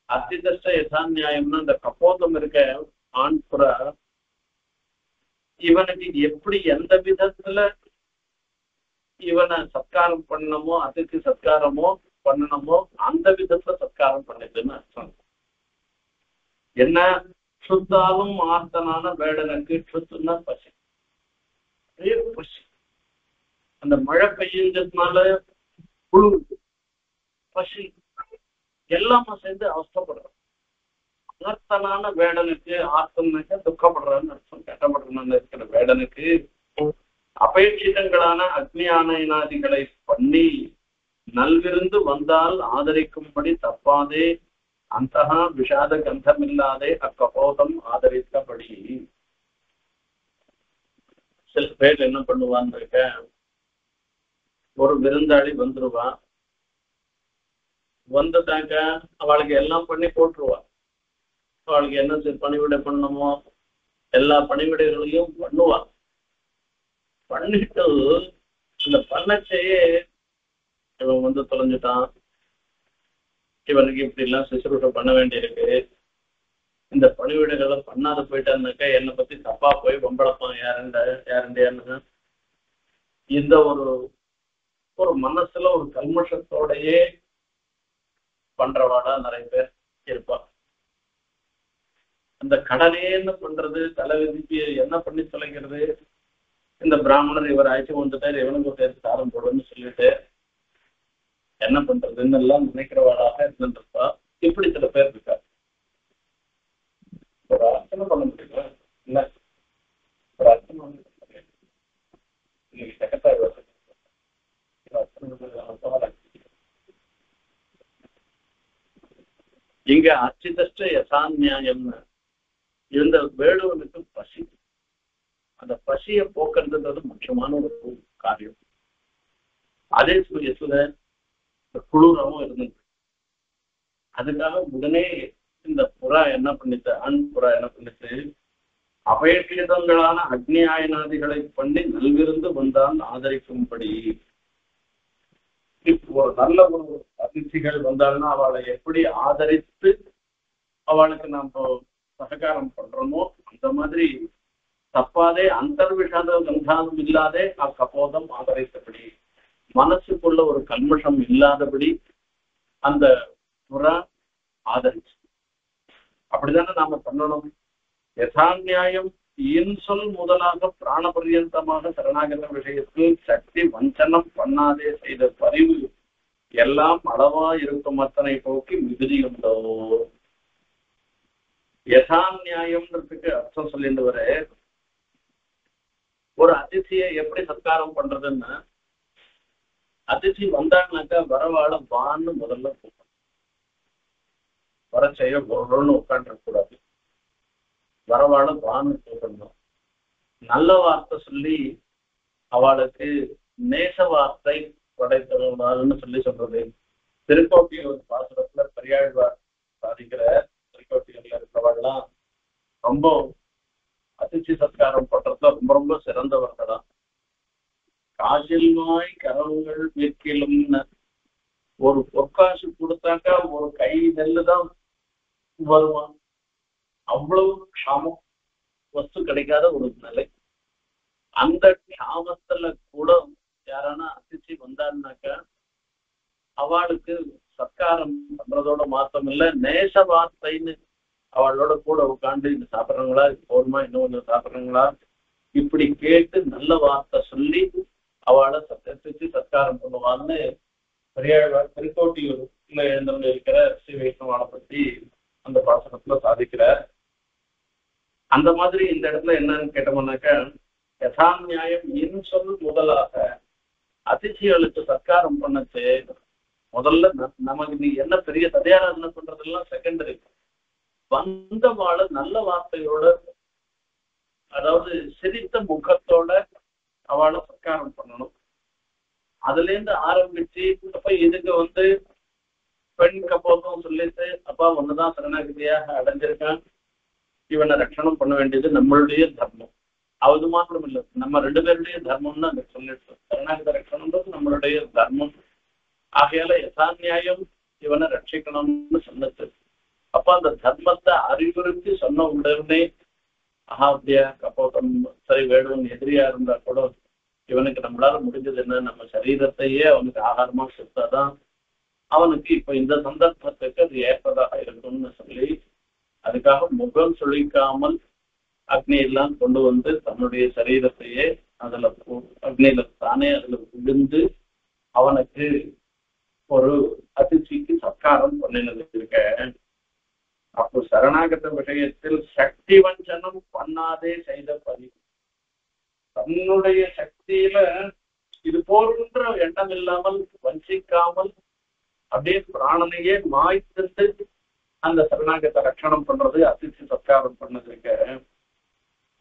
அர்ச்சிதஷ்ட யதா நியாயம்னா இந்த கபோதம் இருக்க ஆண் புறா, இவனுக்கு எப்படி எந்த விதத்துல இவனை சத்காரம் பண்ணணுமோ, அதிர்ச்சி சத்காரமோ பண்ணணுமோ அந்த விதத்துல சத்காரம் பண்ணுதுன்னு அர்த்தம். என்ன சுத்தாலும் ஆர்த்தனான வேடனுக்கு சுத்துன்னா பசி, பசி. அந்த மழை பெய்யுறதுனால புழு, பசி எல்லாமே சேர்ந்து அவஸ்தப்படுறான். ஆர்த்தனான வேடனுக்கு, ஆர்த்தம்னாக்க துக்கப்படுறான்னு அர்த்தம், கட்டப்படுறான்னு இருக்கிற வேடனுக்கு அபேட்சிதங்களான அக்னி ஆனயனாதிகளை பண்ணி நல்விருந்து வந்தால் ஆதரிக்கும்படி தப்பாதே அந்த விஷாத கந்தமில்லாதே அக்கப்போதம் ஆதரித்தபடி. சில பேர் என்ன பண்ணுவான்னு இருக்க, ஒரு விருந்தாளி வந்துருவா, வந்துட்டாக்க அவளுக்கு எல்லாம் பண்ணி போட்டுருவா. அவளுக்கு என்ன பணிவிடை பண்ணணுமோ எல்லா பணிவிடைகளையும் பண்ணுவா. பண்ணிட்டு இந்த பண்ணச்சையே இவன் வந்து தொலைஞ்சிட்டான், இவனுக்கு இப்படி எல்லாம் சுசுரூஷை பண்ண வேண்டியிருக்கு, இந்த பணிவிடைகளை பண்ணாத போயிட்டான்னாக்கா என்னை பத்தி தப்பா போய் வம்பளப்பான் யாருண்டியான்னு இந்த ஒரு மனசுல ஒரு கல்மஷத்தோடையே பண்றவாடா நிறைய பேர் இருப்பா. அந்த கடனேன்னு பண்றது, தலை விதிப்பு என்ன பண்ணி தொலைக்கிறது, இந்த பிராமணர் இவர் ஆய்ச்சி வந்துட்டார், இவனுக்கு ஒரு சேர்த்து சாரம் போடுன்னு சொல்லிட்டு என்ன பண்றதுன்னு எல்லாம் நினைக்கிறவாடாக இருந்துருப்பா. இப்படி சில பேர் இருக்கா. ஒரு அர்ச்சனை பண்ண முடியல, இல்ல ஒரு அர்ச்சனை இன்னைக்கு செகத்தாய் இங்க அச்சிதஷ்ட யதா நியாயம்னு இந்த வேடுவனுக்கு பசி, அந்த பசியை போக்குறதுன்றது முக்கியமான ஒரு காரியம். அதே சமயத்துல குளிரவும் இருந்தது. அதுக்காக உடனே இந்த புறா என்ன பண்ணிச்சு, ஆண் புறா என்ன பண்ணிச்சு, அபேட்சிதங்களான அக்னி ஆயனாதிகளை பண்ணி நல்விருந்து வந்தால் ஆதரிக்கும்படி. ஒரு நல்ல ஒரு அதிர்ச்சிகள் வந்தால்னா அவளை எப்படி ஆதரித்து அவளுக்கு நம்ம சககாரம் பண்றோமோ அந்த மாதிரி தப்பாதே அந்தர்விஷாத கந்தானம் இல்லாதே கபோதம் ஆதரித்தபடி மனசுக்குள்ள ஒரு கல்மஷம் இல்லாதபடி அந்த புறா ஆதரிச்சு. அப்படித்தானே நாம பண்ணணும். யதா நியாயம் இன்சொல் முதலாக பிராண பர்யந்தமாக சரணாகத விஷயத்தில் சக்தி வஞ்சனம் பண்ணாதே செய்த பரிவு எல்லாம் அளவா இருக்கும் அத்தனை போக்கி மிகுதி உண்டோ. யதா நியாயம்ன்றதுக்கு அர்த்தம் சொல்லிட்டு வர, ஒரு அதிதியை எப்படி சத்காரம் பண்றதுன்னா, அதிதி வந்தாங்கனாக்கா வரவாழ வான்னு முதல்ல கூப்பிடணும். வர செய்ய பொருள்னு உட்காந்துருக்க கூடாது. வரவாழ வான்னு கூப்பிடணும். நல்ல வார்த்தை சொல்லி அவளுக்கு நேச வார்த்தை படைத்தவன்னு சொல்லி சொல்றது. திருக்கோட்டியூர் பாசுரத்துல பெரியாழ்வார் சாதிக்கிற திருக்கோட்டியூர்ல இருக்கிறவெல்லாம் ரொம்ப அதிர்ச்சி சத்காரம் பண்றதுல ரொம்ப ரொம்ப சிறந்தவர்களாம். காசில்வாய் கரவுகள் விற்கிலும்னு ஒரு பொற்காசு கொடுத்தாக்கா ஒரு கை நெல்லுதான் வருவான். அவ்வளவு க்ஷாமம், வஸ்து கிடைக்காத ஒரு நிலை. அந்த க்ஷாமத்துல கூட யாரானா அதிர்ச்சி வந்தான்னாக்கா அவளுக்கு சத்காரம் பண்றதோட மாத்தம் இல்ல, நேச வார்த்தைன்னு அவளோட கூட உட்காந்து இது சாப்பிட்றாங்களா, இது போதுமா, இன்னும் கொஞ்சம் சாப்பிட்றாங்களா, இப்படி கேட்டு நல்ல வார்த்தை சொல்லி அவளை சத்திச்சு சத்காரம் பண்ணுவான்னு பெரியாழ்வார் திருக்கோட்டியூர்ல எழுந்தவங்க இருக்கிற ஸ்ரீ வைஷ்ணவானை பத்தி அந்த பாசனத்துல சாதிக்கிறார். அந்த மாதிரி இந்த இடத்துல என்னன்னு கேட்டோம்னாக்கா, யதா நியாயம் இன்சொல் முதலாக அதிதிகளுக்கு சத்காரம் பண்ணச்சு முதல்ல நமக்கு நீ என்ன பெரிய ததையாராதனை பண்றதெல்லாம் செகண்டரி. வந்தவாழ நல்ல வார்த்தையோட, அதாவது சிரித்த முகத்தோட அவளை சத்காரம் பண்ணணும். அதுல இருந்து ஆரம்பிச்சு அப்ப இதுக்கு பெண் கப்போதும் சொல்லிட்டு அப்பா ஒண்ணுதான் சரணாகதியாக அடைஞ்சிருக்கான், இவனை ரட்சணம் பண்ண வேண்டியது நம்மளுடைய தர்மம். அது மாத்திரம் இல்லை, நம்ம ரெண்டு பேருடைய தர்மம்னு அங்க சொல்லிட்டு சரணாகத ரட்சணம்ன்றது நம்மளுடைய தர்மம். ஆகையால யதா நியாயம் இவனை ரட்சிக்கணும்னு சொன்னது. அப்ப அந்த தர்மத்தை அறிவுறுத்தி சொன்ன உடனே அஹாத்தியா கப்போதம் சரி வேடுவன் எதிரியா இருந்தா கூட இவனுக்கு நம்மளால முடிஞ்சது என்ன, நம்ம சரீரத்தையே அவனுக்கு ஆகாரமா கொடுத்தாதான் அவனுக்கு இப்ப இந்த சந்தர்ப்பத்துக்கு அது ஏற்பதாக இருக்கும்னு சொல்லி அதுக்காக முகம் சுழிக்காமல் அக்னி எல்லாம் கொண்டு தன்னுடைய சரீரத்தையே அதுல அக்னியில தானே அதுல விழுந்து அவனுக்கு ஒரு அதிர்ச்சிக்கு சத்காரம் பண்ணினது இருக்க. அப்போ சரணாகத விஷயத்தில் சக்தி வஞ்சனம் பண்ணாதே செய்த பதிவு, தன்னுடைய சக்தியில இது போன்ற எண்ணம் இல்லாமல் வஞ்சிக்காமல் அப்படியே பிராணனையே மாய்த்து அந்த சரணாகத்தை ரட்சணம் பண்றது அதிர்ச்சி சத்காரம் பண்ணதுக்க.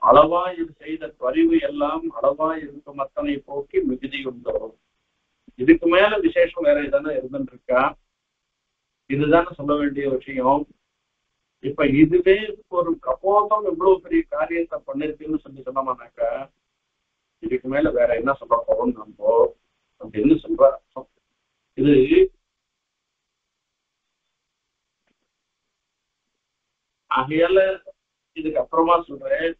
அளவா இது செய்த பரிவு எல்லாம் அளவா இருக்கும் அத்தனை போக்கி மிகுதி உண்டோ. இதுக்கு மேல விசேஷம் வேற எதனா இருந்துட்டு இருக்கா? இதுதானே சொல்ல வேண்டிய விஷயம். இப்ப இதுவே ஒரு கபோதம் இவ்வளவு பெரிய காரியத்தை பண்ணிருக்குன்னு சொன்னோம்னாக்கா இதுக்கு மேல வேற என்ன சொல்ல போறோம் நம்ம அப்படின்னு சொல்ற அர்த்தம். இது ஆகையால இதுக்கு அப்புறமா சொல்றேன்,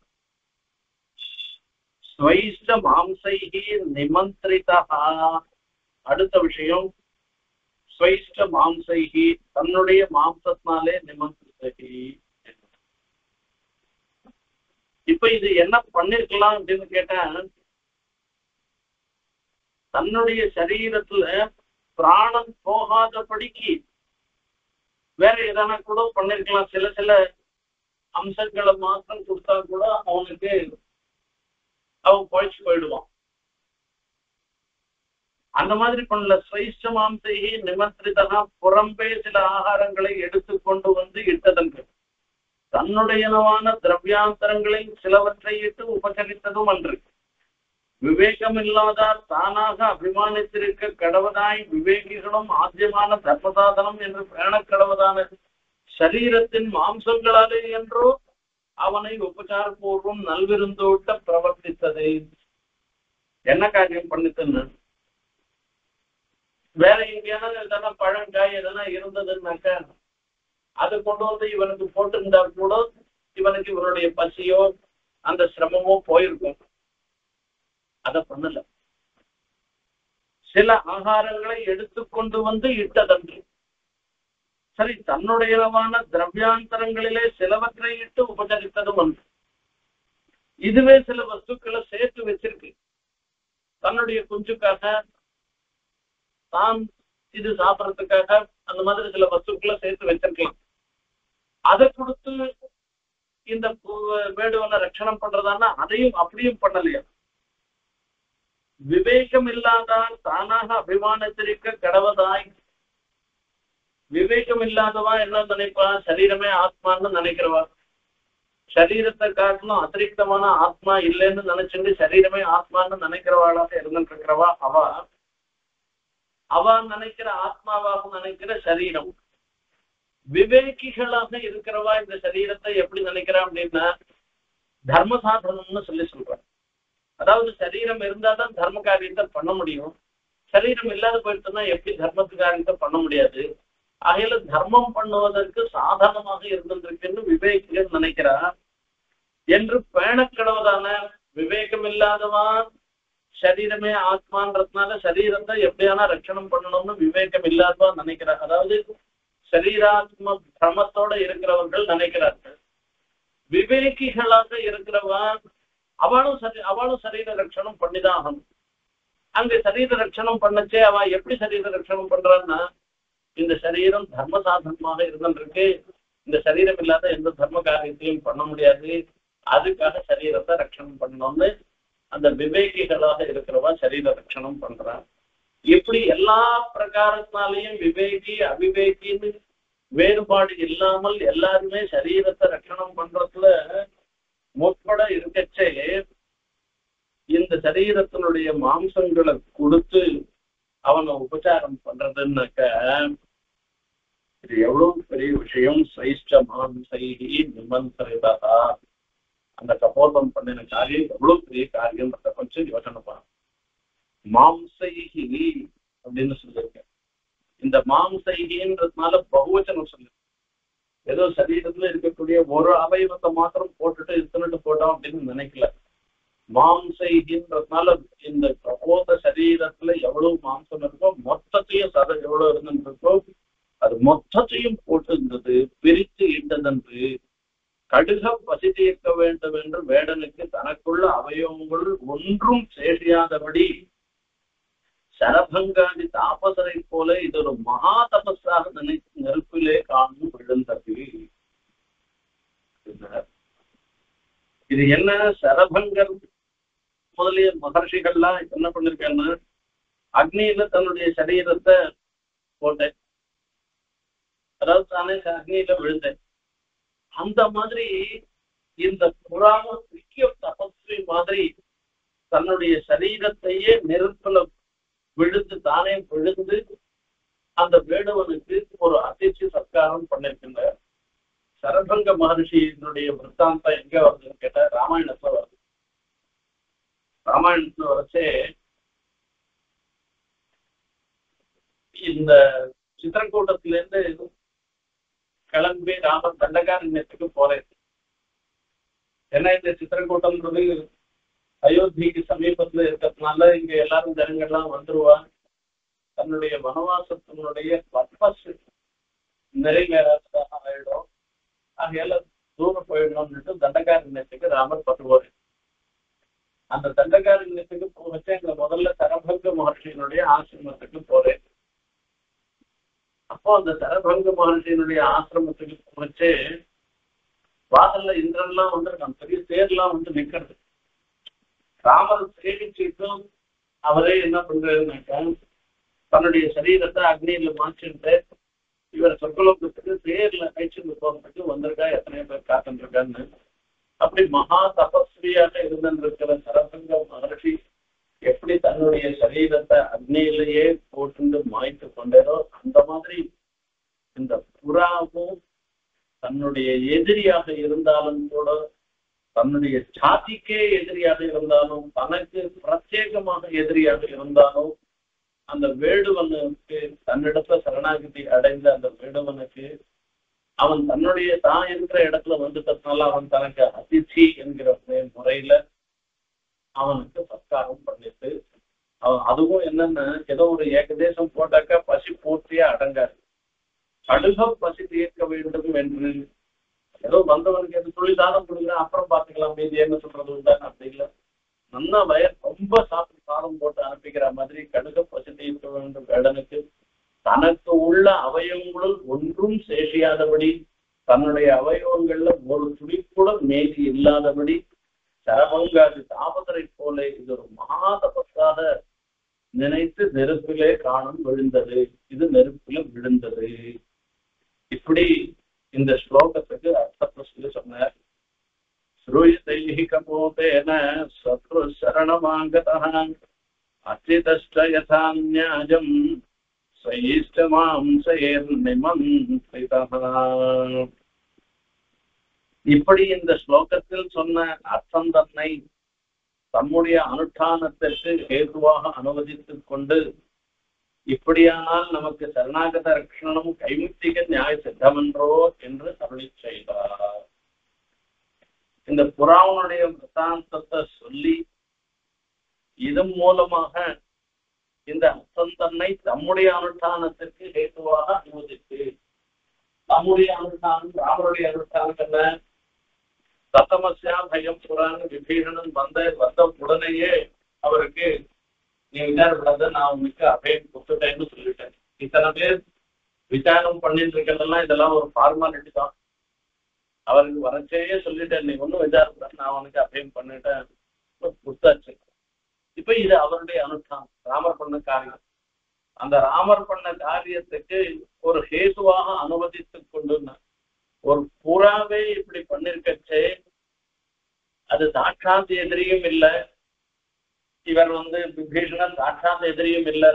ஸ்வைஷ்ட மாம்சைகி நிமந்திரிதா. அடுத்த விஷயம் ஸ்வைஷ்ட மாம்சைகி, தன்னுடைய மாம்சத்தினாலே நிமந்திரிதகி. இப்ப இது என்ன பண்ணிருக்கலாம் அப்படின்னு கேட்டா, தன்னுடைய சரீரத்துல பிராணம் போகாதபடிக்கு வேற எதனா கூட பண்ணிருக்கலாம். சில சில அம்சங்களை மாத்திரம் கொடுத்தா கூட அவனுக்கு அவன் பழிச்சு போயிடுவான். அந்த மாதிரி பண்ணல. ஸ்வைஷ்ட மாம்சைகி நிமந்திரிதா, புறம்பே சில ஆகாரங்களை எடுத்துக்கொண்டு இட்டதற்கு தன்னுடையனவான திரவியாந்தரங்களில் சிலவற்றை இட்டு உபசரித்ததும் அன்று. விவேகம் இல்லாதார் தானாக அபிமானித்திருக்க கடவதாய் விவேகிகளும் ஆத்தியமான தர்மசாதனம் என்று பேணக்கடவதான சரீரத்தின் மாம்சங்களாலே என்றோ அவனை உபசார பூர்வம் நல்விருந்தோட்ட பிரவர்த்தித்தது. என்ன காரியம் பண்ணித்துன்னு வேற எங்கேயாவது எதனா பழங்காய் எதனா இருந்ததுன்னாக்கா அதை கொண்டு இவனுக்கு போட்டிருந்தா கூட இவனுக்கு இவனுடைய பசியோ அந்த சிரமமும் போயிருக்கும். அதை பண்ணல. சில ஆகாரங்களை எடுத்துக்கொண்டு வந்து இட்டதன்று. சரி, தன்னுடையவான திரவியாந்தரங்களிலே சிலவற்றை இட்டு உபச்சரித்ததும் ஒன்று. இதுவே சில வஸ்துக்களை சேர்த்து வச்சிருக்கு. தன்னுடைய குஞ்சுக்காக, தான் இது சாப்பிடறதுக்காக அந்த மாதிரி சில வஸ்துக்களை சேர்த்து வச்சிருக்கலாம். அதை கொடுத்து இந்த வேடுவனை ரட்சணம் பண்றதான்னா அதையும் அப்படியும் பண்ணலையா? விவேகம் இல்லாதான் தானாக அபிமானத்திருக்க கடவதாய். விவேகம் இல்லாதவா என்ன நினைப்பான்? சரீரமே ஆத்மான்னு நினைக்கிறவா. சரீரத்தை காட்டிலும் அதிரிக்தமான ஆத்மா இல்லைன்னு நினைச்சுட்டு சரீரமே ஆத்மான்னு நினைக்கிறவாளாக இருந்துட்டு இருக்கிறவா அவ நினைக்கிற ஆத்மாவாக நினைக்கிற சரீரம். விவேகிகளாக இருக்கிறவா இந்த சரீரத்தை எப்படி நினைக்கிறா அப்படின்னா தர்ம சாதனம்னு சொல்றாங்க. அதாவது சரீரம் இருந்தாதான் தர்ம காரியத்தை பண்ண முடியும். சரீரம் இல்லாத போயிட்டுனா எப்படி தர்மத்து காரியத்தை பண்ண முடியாது. ஆகையில தர்மம் பண்ணுவதற்கு சாதனமாக இருந்திருக்குன்னு விவேகிகள் நினைக்கிறா என்று பேணக்கிடவதான விவேகம் இல்லாதவா சரீரமே ஆத்மான்றதுனால சரீரத்தை எப்படியான ரட்சணம் பண்ணணும்னு விவேகம் இல்லாதவா நினைக்கிறா. அதாவது சரீராத்ம பிரமத்தோட இருக்கிறவர்கள் நினைக்கிறார்கள். விவேகிகளாக இருக்கிறவா அவளும் சரீர ரட்சணம் பண்ணிதான் ஆகணும். அங்க சரீர ரட்சணம் பண்ணச்சே அவ எப்படி சரீர ரட்சணம் பண்றான்னா இந்த சரீரம் தர்ம சாதனமாக இருந்துருக்கு. இந்த சரீரம் இல்லாத எந்த தர்ம காரியத்தையும் பண்ண முடியாது. அதுக்காக சரீரத்தை ரட்சணம் பண்ணணும்னு அந்த விவேகிகளாக இருக்கிறவா சரீர ரட்சணம் பண்றான். இப்படி எல்லா பிரகாரத்தினாலையும் விவேகி அவிவேகின்னு வேறுபாடு இல்லாமல் எல்லாருமே சரீரத்தை ரட்சணம் பண்றதுல முற்பட இருக்கச்சே இந்த சரீரத்தினுடைய மாம்சங்களை கொடுத்து அவனை உபச்சாரம் பண்றதுன்னாக்க இது எவ்வளவு பெரிய விஷயம். சைஷ்ட மாம்சைஹி நிமந்திரிதா. அந்த கபோதம் பண்ணின காரியம் எவ்வளவு பெரிய காரியம்ன்றத கொஞ்சம் யோசனை பண்ண. மாம்சைஹி அப்படின்னு சொல்லியிருக்கேன். இந்த மாம்சைகின்றதுனால பகுவச்சனம் சொல்லு. ஏதோ சரீரத்துல இருக்கக்கூடிய ஒரு அவயவத்தை மாத்திரம் போட்டுட்டு இத்தனைட்டு போட்டோம் அப்படின்னு நினைக்கல. மாம்சைகின்றதுனால இந்த கபோத சரீரத்துல எவ்வளவு மாம்சம் இருக்கோ மொத்தத்தையும் எவ்வளவு இருந்துருக்கோ அது மொத்தத்தையும் போட்டு இருந்தது பிரித்து இட்டதென்று கடுக பசி தீர்க்க வேண்டும் என்று வேடனுக்கு தனக்குள்ள அவயவங்கள் ஒன்றும் சேஷியாதபடி சரபங்காதி தாபசரை போல இது ஒரு மகா தபஸாக நினைத்து நெருப்பிலே காணும் விழுந்தது. இது என்ன? சரபங்கர் முதலிய மகர்ஷிகள்லாம் என்ன பண்ணிருக்காங்கன்னா அக்னியில தன்னுடைய சரீரத்தை போட்டேன், அதாவது தானே அக்னியில விழுந்தேன். அந்த மாதிரி இந்த புராண முக்கிய தபஸ்வி மாதிரி தன்னுடைய சரீரத்தையே நெருப்புல விழுந்து தானே விழுந்து அந்த வேடுவனுக்கு ஒரு அதிர்ச்சி சத்காரம் பண்ணிருக்கின்றார். சரபங்க மகர்ஷியினுடைய விற்த்தாந்தம் எங்க வருதுன்னு கேட்டா ராமாயணத்துல வருது. ராமாயணத்துல வச்சே இந்த சித்திரக்கூட்டத்தில இருந்து கிளம்பி ராமர் தண்டகாரண்யத்துக்கு போறேன். ஏன்னா இந்த சித்திரக்கூட்டம்ன்றது அயோத்திக்கு சமீபத்துல இருக்கிறதுனால இங்க எல்லாரும் ஜனங்கள்லாம் வந்துருவா. தன்னுடைய வனவாசத்தினுடைய பர்பஸ் நிறைவேறாததாக ஆயிடும். ஆகையால தூரம் போயிடணும்னுட்டு தண்டகாரண்யத்துக்கு ராமர் பட்டுவாரு. அந்த தண்டகாரண்யத்துக்கு போச்சு எங்க முதல்ல சரபங்க மகர்ஷியினுடைய ஆசிரமத்துக்கு போறேன். அப்போ அந்த சரபங்க மகர்ஷியினுடைய ஆசிரமத்துக்கு போச்சு வாசல்ல இந்திரன்லாம் வந்திருக்கான். பெரிய தேர்லாம் வந்து நிக்கிறது. ராமர் சேவிச்சுட்டும் அவரே என்ன பண்றாருனாக்கா தன்னுடைய சரீரத்தை அக்னியில மாற்றிட்டு இவர் சொற்கலோகத்துக்கு தேர்ல அழைச்சிட்டு போறதுக்கு வந்திருக்கா. எத்தனையோ பேர் காத்துட்டு இருக்கான்னு அப்படி மகா தபஸ்வியாக இருந்திருக்கிற சரபங்க மகர்ஷி எப்படி தன்னுடைய சரீரத்தை அக்னியிலேயே போட்டு மாய்த்து கொண்டதோ அந்த மாதிரி இந்த புறாவும் தன்னுடைய எதிரியாக இருந்தாலும் கூட தன்னுடைய சாதிக்கே எதிரியாக இருந்தாலும் தனக்கு பிரத்யேகமாக எதிரியாக இருந்தாலும் அந்த வேடுவனுக்கு தன்னிடத்துல சரணாகதி அடைந்த அந்த வேடுவனுக்கு அவன் தன்னுடைய தான் இருக்கிற இடத்துல வந்துட்டதுனால அவன் தனக்கு அதிதி என்கிற முறையில அவனுக்கு சத்காரம் பண்ணிட்டு அவன் அதுவும் என்னன்னா ஏதோ ஒரு ஏகதேசம் போட்டாக்கா பசி பூர்த்தியா அடங்காது. கடுக பசி தீர்க்க வேண்டும் என்று ஏதோ வந்தவனுக்கு எது சொல்லி தானம் கொடுக்குறேன் அப்புறம் பாத்துக்கலாம் மீதி என்ன சொல்றது உண்டான்னு அப்படி இல்லை. நல்லா வயர் ரொம்ப சாப்பிட்டு சாதம் போட்டு அனுப்பிக்கிற மாதிரி கடுக பசி தீர்க்க வேண்டும் வேடனுக்கு தனக்கு உள்ள அவயவங்களுள் ஒன்றும் சேஷியாதபடி தன்னுடைய அவயவங்கள்ல ஒரு துளி கூட மேதி இல்லாதபடி சரபங்காதி தாமதரை போல இது ஒரு மகாதபத்தாக நினைத்து நெருப்பிலே காணும் விழுந்தது. இது நெருப்பில விழுந்தது. இப்படி இந்த ஸ்லோகத்துக்கு அர்த்தத்தை சொல்லி சொன்னார். ஸ்ரூயதைஹிகபோதேன சத்ரு சரணமாகதः அச்சிதஷ்ட யதா ஞாயம் சயிஷ்டமாம்சைர்நிமந்திதः. இப்படி இந்த ஸ்லோகத்தில் சொன்ன அர்த்தம் தன்னை தம்முடைய அனுஷ்டானத்திற்கு ஹேதுவாக அனுவதித்துக் கொண்டு இப்படியானால் நமக்கு சரணாகத ரட்சணம் கைமுத்திக நியாய சித்தமென்றோ என்று அருளி செய்தார். இந்த புராணனுடைய விருத்தாந்தத்தை சொல்லி இதன் மூலமாக இந்த அர்த்தம் தன்னை தம்முடைய அனுஷ்டானத்திற்கு ஹேதுவாக அனுவதித்து தம்முடைய அனுஷ்டானம் ராமருடைய அனுஷ்டானம் என்ன சத்தமஸ்யா பயம் புராண விபீஷணன் வந்த உடனேயே அவருக்கு நீ விசாரப்படாத நான் உனக்கு அபயம் கொடுத்துட்டேன்னு சொல்லிட்டேன். இத்தனை பேர் விசாரம் பண்ணிட்டு இருக்கிறதெல்லாம் இதெல்லாம் ஒரு ஃபார்மாலிட்டி தான். அவருக்கு வரச்சேயே சொல்லிட்டேன் நீ ஒன்றும் விசாரப்படாது நான் உனக்கு அபயம் பண்ணிட்டேன் கொடுத்தாச்சு. இப்ப இது அவருடைய அனுஷ்டானம் ராமர் பண்ண காரியம். அந்த ராமர் பண்ண காரியத்துக்கு ஒரு ஹேதுவாக அனுமதித்து கொண்டு ஒரு புறாவே இப்படி பண்ணிருக்கச்சே அது சாட்சாத் எதிரியும் இல்லை. இவர் விபீஷணன் சாட்சாத் எதிரியும் இல்லை.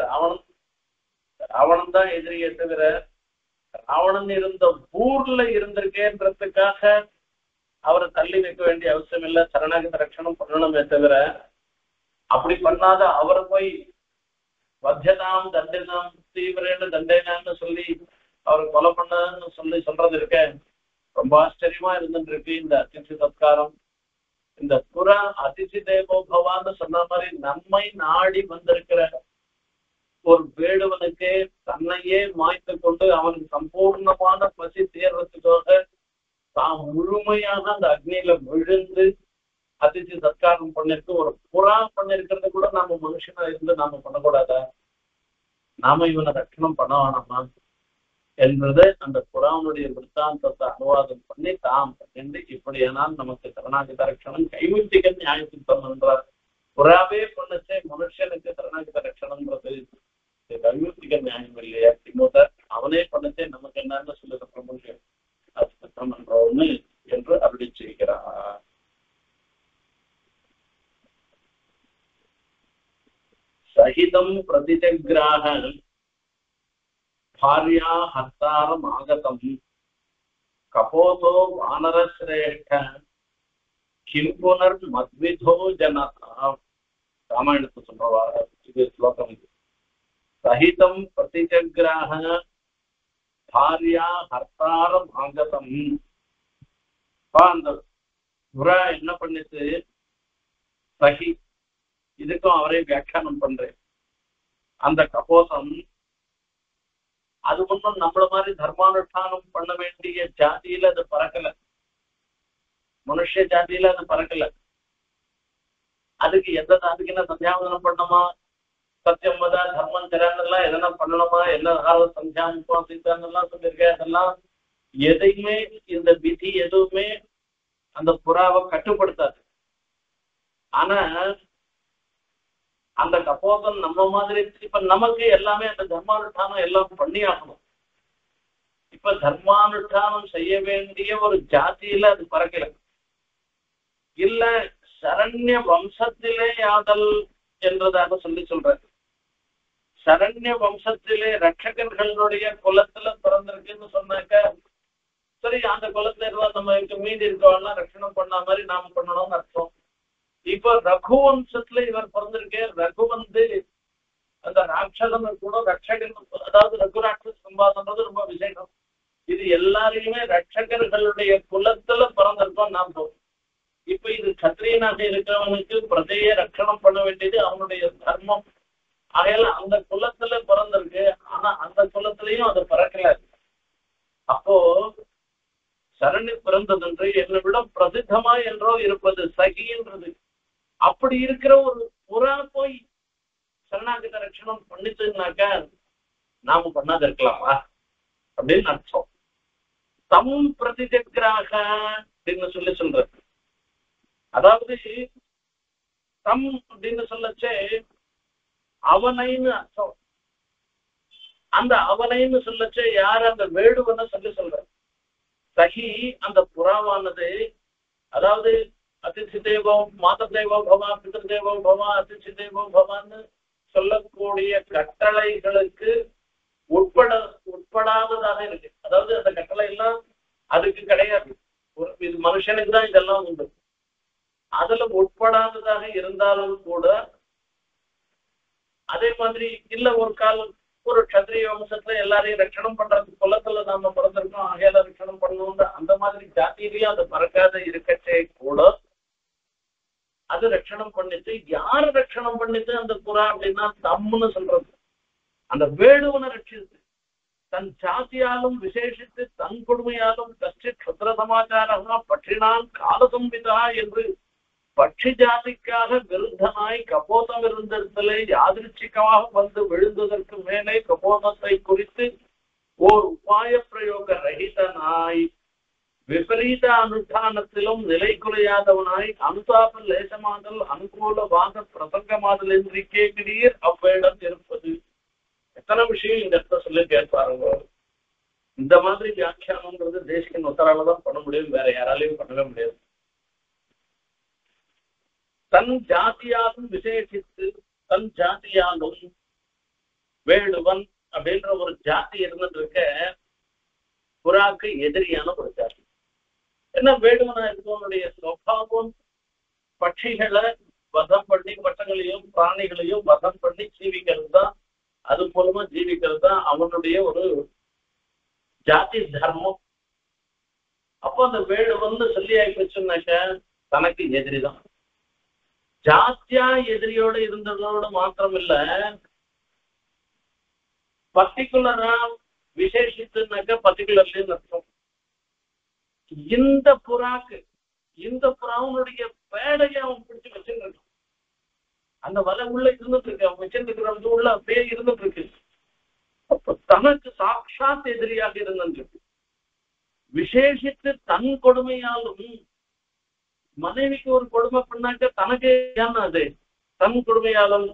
ராவணன் தான் எதிரியை தவிர ராவணன் இருந்த ஊர்ல இருந்திருக்கேன்றதுக்காக அவரை தள்ளி வைக்க வேண்டிய அவசியம் இல்லை. சரணாகத ரட்சணம் பண்ணணுமே தவிர அப்படி பண்ணாத அவரை போய் வத்தியதாம் தண்டனாம் தீவிரேன்னு தண்டனான்னு சொல்லி அவரை கொலை பண்ணன்னு சொல்றது இருக்க ரொம்ப ஆச்சரியமா இருந்துட்டு இருக்கு. இந்த அதிசி சத்காரம் இந்த புற அதிசி தேவோபவான்னு சொன்ன மாதிரி நம்மை நாடி வந்திருக்கிற ஒரு வேடுவனுக்கு தன்னையே மாய்த்து கொண்டு அவனுக்கு சம்பூர்ணமான பசி தேர்றதுக்காக தான் முழுமையாக அந்த அக்னியில விழுந்து அதிசி சத்காரம் பண்ணிருக்கு. ஒரு புறா பண்ணிருக்கிறது கூட நாம மனுஷனா இருந்து நாம பண்ணக்கூடாதா? நாம இவனை ரட்சணம் பண்ண வேணாமா என்பது அந்த புறாவனுடைய விருத்தாந்தத்தை அனுவாதம் பண்ணி தாம் என்று இப்படியானால் நமக்கு சரணாகத ரட்சணம் கைமுத்திக நியாய சித்தம் என்றார். புறாவே பண்ணச்சே மனுஷனுக்கு சரணாகத ரட்சணம்ன்றது கைமுத்திக நியாயம் இல்லையா? திமுக அவனே பண்ணச்சே நமக்கு என்னன்னு சொல்லுற பிரமுஷன் அது சித்தம் என்றோன்னு என்று அருளி செய்கிறார். சகிதம் பிரதிஜக்ராஹ भार्या हस्तारम आगतम कपोतो वानरश्रेष्ठ किं पुनर्मद्विधो जनता. रामायणத்தை சொல்றவா இது ஸ்லோகம். सहितं प्रतिजग्राह भार्या हस्तारम आगतम. அந்த புறா என்ன பண்ணிச்சு சகி இதுக்கும் அவரே வியாக்கியானம் பண்றேன். அந்த கபோசம் அது ஒன்றும் நம்மள மாதிரி தர்மானுஷ்டானம் பண்ண வேண்டிய ஜாதியில அது பறக்கல. மனுஷ ஜாதியில அது பறக்கல. அதுக்கு அதுக்கு என்ன சந்தியாவதனம் பண்ணணுமா சத்தியம் மதா தர்மம் திறன்னெல்லாம் எதனா பண்ணணுமா என்ன சந்தியாமுப்பம் சீத்தான்னெல்லாம் சொல்லியிருக்கேன். அதெல்லாம் எதையுமே இந்த விதி எதுவுமே அந்த புறாவை கட்டுப்படுத்தாது. ஆனா அந்த கபோதம் நம்ம மாதிரி இப்ப நமக்கு எல்லாமே அந்த தர்மானுஷ்டானம் எல்லாம் பண்ணி ஆகணும். இப்ப தர்மானுஷ்டானம் செய்ய வேண்டிய ஒரு ஜாதியில அது பறக்கல. இல்ல சரண்ய வம்சத்திலே யாதல் என்றதாக சொல்ற சரண்ய வம்சத்திலே ரட்சகர்களுடைய குலத்துல பிறந்திருக்குன்னு சொன்னாக்க சரி அந்த குலத்துல இருந்தா நம்ம மீதி இருக்கவெல்லாம் ரட்சணம் பண்ண மாதிரி நாம பண்ணணும்னு அர்த்தம். இப்ப ரகுவம்சத்துல இவர் பிறந்திருக்கே ரகு அந்த ராட்சசன் கூட ரட்சகன் அதாவது ரகு ராட்சச சம்பாதம்ன்றது ரொம்ப விசேஷம். இது எல்லாரையுமே ரட்சகர்களுடைய குலத்துல பிறந்திருக்கோம் நாம். இப்ப இது சத்திரியனாக இருக்கிறவனுக்கு பிரஜையை ரட்சணம் பண்ண வேண்டியது அவனுடைய தர்மம். ஆகையால அந்த குலத்துல பிறந்திருக்கு. ஆனா அந்த குலத்திலையும் அது பிறக்கல. அப்போ சரணி பிறந்ததென்று என்னை விட பிரசித்தமா என்றோ இருப்பது சகின்றது. அப்படி இருக்கிற ஒரு புறா போய் சரணாகத ரட்சணம் பண்ணிச்சுனாக்க நாம பண்ணாத இருக்கலாமா அப்படின்னு அர்த்தம். தம் பிரதிஜக்ராக அப்படின்னு சொல்றது. அதாவது தம் அப்படின்னு சொல்லச்சே அவனைன்னு அர்த்தம். அந்த அவனைன்னு சொல்லச்சே யாரு? அந்த வேடுவனை சொல்ற சகி அந்த புறாவானது. அதாவது அதிர்ச்சி தெய்வம், மாத தெய்வம் பவா, பிதர் தெய்வம் பவா, அதிர்ச்சி தெய்வம் பவான்னு சொல்லக்கூடிய கட்டளைகளுக்கு உட்படாததாக இருக்கு. அதாவது அந்த கட்டளை எல்லாம் அதுக்கு கிடையாது. இது மனுஷனுக்கு தான் இதெல்லாம் உண்டு. அதுல உட்படாததாக இருந்தாலும் கூட அதே மாதிரி இல்ல ஒரு காலம் ஒரு க்ஷத்ரிய வம்சத்துல எல்லாரையும் ரட்சணம் பண்றது குலத்துல நாம பிறந்திருக்கோம், ஆகையால ரட்சணம் பண்ணணும். அந்த மாதிரி ஜாத்தியிலையும் அது பறக்காத இருக்கச்சே கூட அது ரட்சணம் பண்ணிட்டு. யாரு ரட்சணம் பண்ணிட்டு அந்த புறா அப்படின்னா தம்முன்னு சொல்றது. அந்த வேடுவனை ரட்சித்து தன் ஜாத்தியாலும் விசேஷித்து தன் கொடுமையாலும் கஷ்ட க்ஷத்ர சமாச்சாரமா பற்றினான் காலசம்பிதா என்று பட்சி ஜாதிக்காக விருத்தனாய் கபோதம் இருந்ததிலே யாதிருச்சிகமாக வந்து விழுந்ததற்கு மேலே கபோதத்தை குறித்து ஓர் உபாய பிரயோக ரஹிதனாய் விபரீத அனுஷ்டானத்திலும் நிலை குறையாதவனாய் அனுதாப லேசமாதல் அனுகூலவாத பிரசங்கமாதல் என்று கேட்கிறீர் அவ்வேடம் இருப்பது. எத்தனை விஷயம் இந்த இடத்த சொல்லி கேட்பாருங்க. இந்த மாதிரி வியாக்கியானம்ன்றது தேசிகன் ஒத்தராலதான் பண்ண முடியும், வேற யாராலையும் பண்ணவே முடியாது. தன் ஜாதியாலும் விசேஷித்து தன் ஜாதியாலும் வேடுவன் அப்படின்ற ஒரு ஜாதி இருந்துட்டு இருக்க புறாக்கு எதிரியான ஒரு ஜாதி. ஏன்னா வேடுவனா இருக்கவனுடைய சுவாவம் பட்சிகளை வதம் பண்ணி பட்டங்களையும் பிராணிகளையும் வதம் பண்ணி ஜீவிக்கிறது தான். அது மூலமா ஜீவிக்கிறது தான் அவனுடைய ஒரு ஜாதி தர்மம். அப்போ அந்த வேடுவன்னு சொல்லி ஆயிப்போச்சுன்னாக்க தனக்கு எதிரி தான். ஜாத்தியா எதிரியோட இருந்ததோட மாத்திரம் இல்ல, பர்டிகுலரா விசேஷித்துனாக்க பர்டிகுலர்லி அர்த்தம். இந்த புறாவுடைய பேடையை அவன் பிடிச்சு வச்சிருக்கான். அந்த வலை உள்ள இருந்துட்டு இருக்கு, அவன் வச்சிருக்கிறது உள்ள அப்படியே இருந்துட்டு இருக்கு. அப்ப தனக்கு சாட்சாத் எதிரியாக இருந்துருக்கு. விசேஷித்து தன் கொடுமையாலும் மனைவிக்கு ஒரு கொடுமை பண்ணாக்க தனக்கு ஏன்னா அது தன் கொடுமையாலும்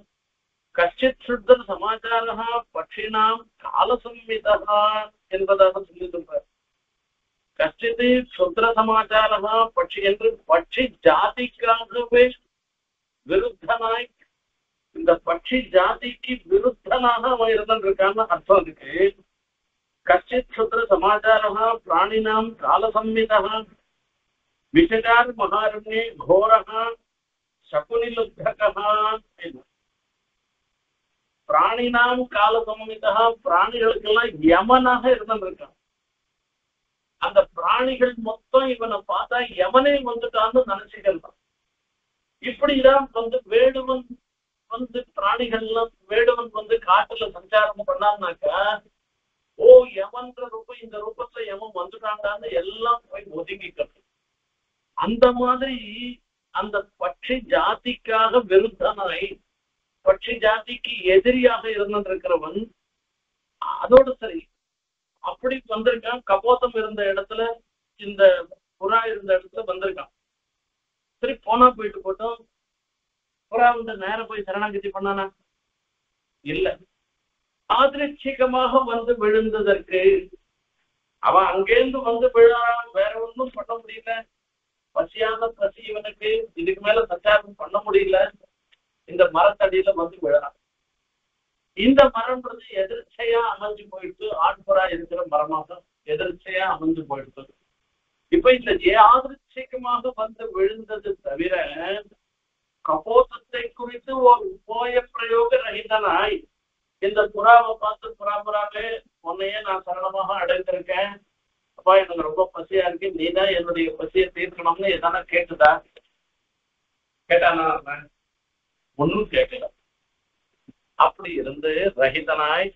கஷ்டித் சுத்தர் சமாச்சாரா பட்சினாம் காலசம்மிதா என்பதாக சொல்லி சொல்றார். கஷ்டித்து சுத்திர சமாச்சாரா பட்சி என்று பட்சி ஜாதிக்காகவே விருத்தனாய் இந்த பட்சி ஜாதிக்கு விருத்தனாக அவன் இருந்திருக்கான்னு அர்த்தம் இருக்கு. கஷ்டித் சுத்திர சமாச்சாரா பிராணினாம் காலசம்மிதா விஷகார் மகாரண்யே கோரகா சகுனிலுத்தகா. பிராணினாம் காலசம்மிதா பிராணிகளுக்கெல்லாம் யமனாக இருந்திருக்கான். அந்த பிராணிகள் மொத்தம் இவனை பார்த்தா யமனே வந்துட்டான்னு நினைச்சுக்கலாம். இப்படிதான் வந்து வேடுவன் வந்து பிராணிகள்லாம் வேடுவன் வந்து காட்டுல சஞ்சாரம் பண்ணான்னாக்கா ஓ யமன்ற ரூபம் இந்த ரூபத்துல யமன் வந்துட்டான்டான்னு எல்லாம் போய் ஒதுங்கிக்கிறது. அந்த மாதிரி அந்த பட்சி ஜாதிக்காக விருத்தனாய் பட்சி ஜாதிக்கு எதிரியாக இருந்திருக்கிறவன் அதோட சரி அப்படி வந்திருக்கான். கபோதம் இருந்த இடத்துல இந்த புறா இருந்த இடத்துல வந்திருக்கான். சரி போனா போயிட்டு போட்டோம். புறா வந்து நேரம் போய் சரணாகதி பண்ணானா இல்ல, ஆதிரட்சிகமாக வந்து விழுந்ததற்கு அவன் அங்கேருந்து வந்து விழான். வேற ஒன்றும் பண்ண முடியல. பசியான பசி இவனுக்கு இதுக்கு மேல சஞ்சாரம் பண்ண முடியல. இந்த மரத்தடியில வந்து விழறான். இந்த மரம்ன்றது எதிர்ச்சையா அமைஞ்சு போயிடுச்சு. ஆண்புறா இருக்கிற மரமாக எதிர்ச்சையா அமைஞ்சு போயிடுச்சு. இப்ப இந்த ஆதிர்ச்சைக்கமாக வந்து விழுந்தது தவிர கபோதத்தை குறித்து ஒரு உபாய பிரயோக ரஹிதனாய் இந்த புறாவை பார்த்து புறாவே உன்னையே நான் சரணமாக அடைந்திருக்கேன், அப்பா எனக்கு ரொம்ப பசியா இருக்கு, நீதான் என்னுடைய பசியை தீர்க்கணும்னு எதனா கேட்டுதா? கேட்டானா? ஒன்னும் கேட்கல. அப்படி இருந்து ரஹிதனாய்,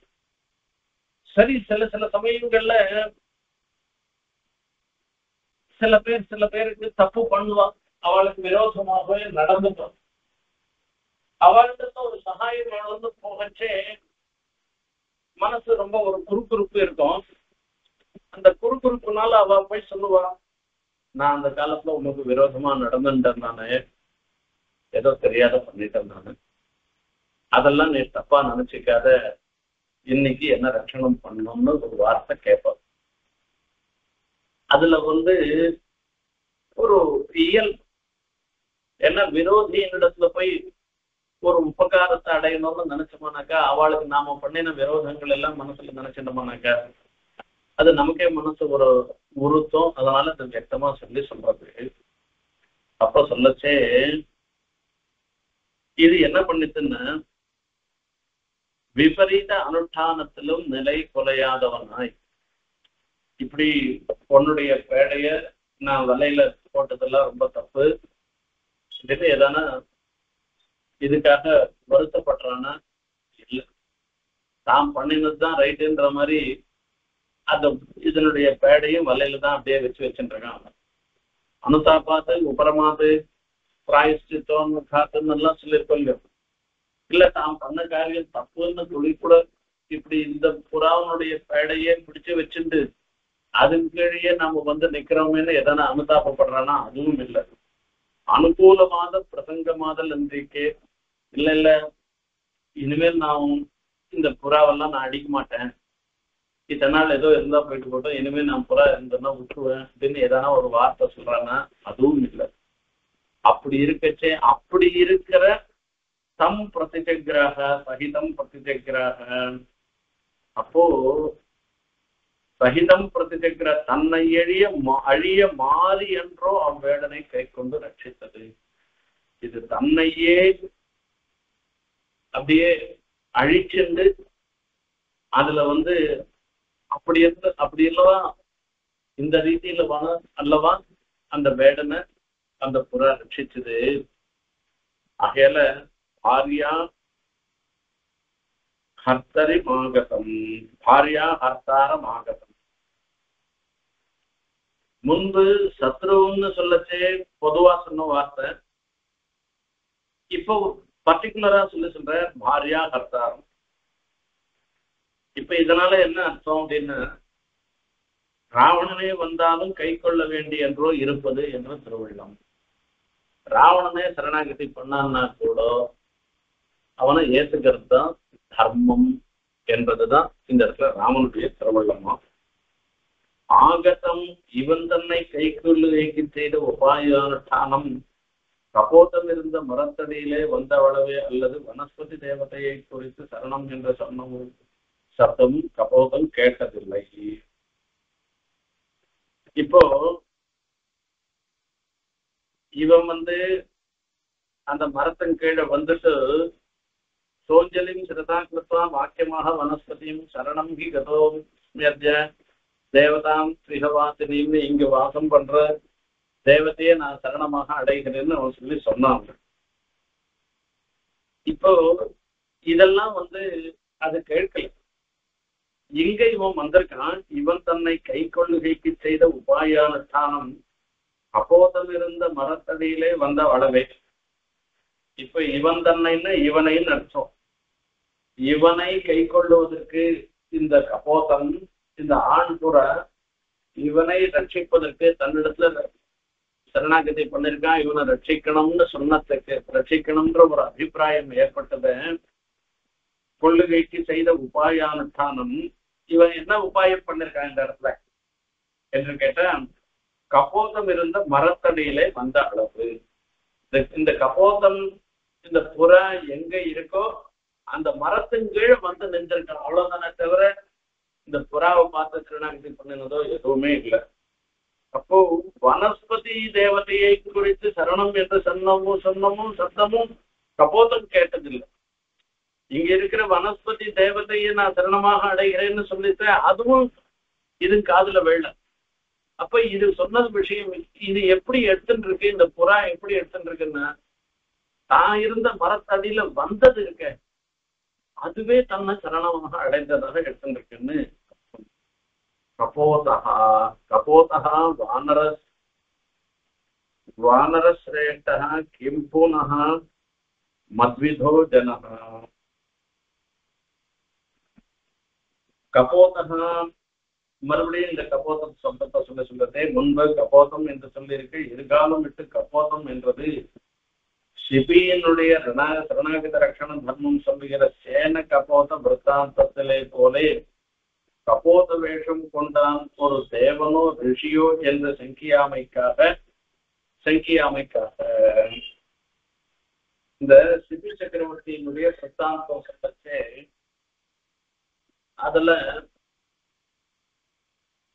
சரி சில சில சமயங்கள்ல சில பேருக்கு தப்பு பண்ணுவான், அவளுக்கு விரோதமாகவே நடந்துட்டோம். அவள்கிட்ட ஒரு சகாயம் வந்து போகச்சே மனசு ரொம்ப ஒரு குறுகுறுப்பு இருக்கும். அந்த குறுகுறுப்புனால அவ போய் சொல்லுவா, நான் அந்த காலத்துல உனக்கு விரோதமா நடந்துட்டேன், நானு ஏதோ தெரியாத பண்ணிட்டேன் நானு, அதெல்லாம் நீ தப்பா நினைச்சுக்காத, இன்னைக்கு என்ன ரட்சணம் பண்ணணும்னு ஒரு வார்த்தை கேட்பான். அதுல வந்து ஒரு இயல் என்ன, விரோதியினிடத்துல போய் ஒரு உபகாரத்தை அடையணும்னு நினைச்சோம்னாக்கா அவளுக்கு நாம பண்ணின விரோதங்கள் எல்லாம் மனசுல நினைச்சிட்டோம்னாக்கா அது நமக்கே மனசு ஒரு உறுத்தம். அதனால அது வியக்தமா சொல்றது. அப்ப சொல்லச்சே இது என்ன பண்ணிச்சுன்னா, விபரீத அனுஷ்டானத்திலும் நிலை கொலையாதவனாய், இப்படி உன்னுடைய பேடைய நான் வலையில போட்டதெல்லாம் ரொம்ப தப்பு, இது ஏதானா இதுக்காக வருத்தப்படுறானா? இல்லை, தான் பண்ணினதுதான் ரைட்டுன்ற மாதிரி அந்த இதனுடைய பேடையும் வலையில தான் அப்படியே வச்சுருக்கான். அனுதாபாத்து உபரமாத்து பிராயஷ்சித்தோன்னு காத்துன்னு எல்லாம் சொல்லியிருக்கோம். இல்ல தான் பண்ண காரியம் தப்புன்னு துளி கூட இப்படி இந்த புறாவனுடைய பேடையே பிடிச்சு வச்சுட்டு அதுக்கு கீழே நம்ம வந்து நிக்கிறோமேன்னு எதனா அனுதாபப்படுறானா? அதுவும் இல்லை. அனுகூலமாத பிரசங்கமாதல் நன்றிக்கே இல்ல இனிமேல் நான் இந்த புறாவெல்லாம் நான் அடிக்க மாட்டேன், இதனால் ஏதோ இருந்தா போயிட்டு போட்டோம், இனிமேல் நான் புறா இருந்தேன்னா விட்டுருவேன் அப்படின்னு எதனா ஒரு வார்த்தை சொல்றானா? அதுவும் இல்லை. அப்படி இருக்கச்சே அப்படி இருக்கிற தம் பிரதிஜகிராக சகிதம் பிரதிஜகிராக, அப்போ சகிதம் பிரதிஜகிர தன்னை அழிய மாறி என்றோ அவ்வேடனை கை கொண்டு ரட்சித்தது. இது தன்னையே அப்படியே அழிச்சுண்டு அதுல வந்து அப்படி இல்லவா இந்த ரீதியில அல்லவா அந்த வேடனை அந்த புறா ரட்சிச்சது. ஆகையால பாரியா ஹர்த்தரிமாகதம், பாரியா ஹர்த்தாரமாகதம். முன்பு சத்ருன்னு சொல்லச்சே பொதுவா சொன்ன வார்த்தை, இப்போ பர்டிகுலரா சொல்ற பாரியா ஹர்த்தாரம். இப்ப இதனால என்ன அர்த்தம் அப்படின்னா, ராவணனே வந்தாலும் கை கொள்ள வேண்டிய என்றோ இருப்பது என்று திருவள்ளம். ராவணனே சரணாகதி பண்ணான்னா கூட அவனை ஏத்துக்கிறது தான் தர்மம் என்பதுதான் இந்த இடத்துல ராமனுடைய திருவள்ளமா. ஆகதம் இவன் தன்னை கைக்குள்ளுகைக்கு செய்த உபாயானுஷ்டானம் கபோதம் இருந்த மரத்தடியிலே வந்தவளவே அல்லது வனஸ்பதி தேவதையை குறித்து சரணம் என்ற சொன்னமும் சப்தமும் கபோதம் கேட்டதில்லை. இப்போ இவன் வந்து அந்த மரத்தின் கீழே வந்துட்டு சோஞ்சலியும் சிரதாகிருத்வா வாக்கியமாக வனஸ்பதியும் சரணம் ஹி கதோம் தேவதாம் ஸ்ரீஹவாசினின்னு இங்க வாசம் பண்ற தேவதையை நான் சரணமாக அடைகிறேன்னு அவன் சொல்லி சொன்னான். இப்போ இதெல்லாம் வந்து அது கேட்கல. இங்க இவன் வந்திருக்கான், இவன் தன்னை கை கொள்ளுகைக்கு செய்த உபாயானுஷ்டானம் அப்போதம் இருந்த மரத்தடியிலே வந்த வளவே. இப்ப இவன் தன்னைன்னு இவனைன்னு அர்த்தம். இவனை கை கொள்ளுவதற்கு இந்த கபோதம், இந்த ஆண் புற இவனை ரட்சிப்பதற்கு தன்னிடத்துல சரணாகதி பண்ணிருக்கான், இவனை ரட்சிக்கணும்னு சொன்னதுக்கு ரட்சிக்கணும்ன்ற ஒரு அபிப்பிராயம் ஏற்பட்டது. கொள்ளுகைக்கு செய்த உபாயானுஷ்டானம், இவன் என்ன உபாயம் பண்ணிருக்கான் இந்த இடத்துல என்று கேட்டா, கபோதம் இருந்த மரத்தடியிலே வந்த அளவு. இந்த கபோதம் இந்த புறா எங்க இருக்கோ அந்த மரத்தின் கீழே வந்து நின்றிருக்கான், அவ்வளவுதானே தவிர இந்த புறாவை பார்த்து சரணாகதி பண்ணினதோ எதுவுமே இல்லை. அப்போ வனஸ்பதி தேவதையை குறித்து சரணம் என்று சொன்னமும் சப்தமும் கபோதம் கேட்டதில்லை. இங்க இருக்கிற வனஸ்பதி தேவதையை நான் சரணமாக அடைகிறேன்னு சொல்லிட்டேன், அதுவும் இது காதுல வேலை. அப்ப இது சொன்னது விஷயம், இது எப்படி எடுத்துட்டு இருக்கு, இந்த புறா எப்படி எடுத்துட்டு இருக்குன்னா, தான் இருந்த மரத்தடியில வந்தது இருக்க, அதுவே தன்னை சரணமாக அடைந்ததாக எடுத்துட்டு இருக்குன்னு. கபோதா கபோதா வானர வானரஸ்ரேஷ்டா கிம் புனः மத்விதோ ஜனः. கபோதா, மறுபடியும் இந்த கபோதம் சப்தத்தை சொல்லதே, முன்பு கபோதம் என்று சொல்லியிருக்கு, எதிர்காலம் விட்டு கபோதம் என்றது சிபியினுடைய சரணாகத ரட்சண தர்மம் சொல்லுகிற சேன கபோத விற்த்தாந்தத்திலே போலே கபோத வேஷம் கொண்டான் ஒரு தேவனோ ரிஷியோ என்ற சங்கியாமைக்காக இந்த சிபி சக்கரவர்த்தியினுடைய விற்த்தாந்தம் சொல்லச்சே, அதுல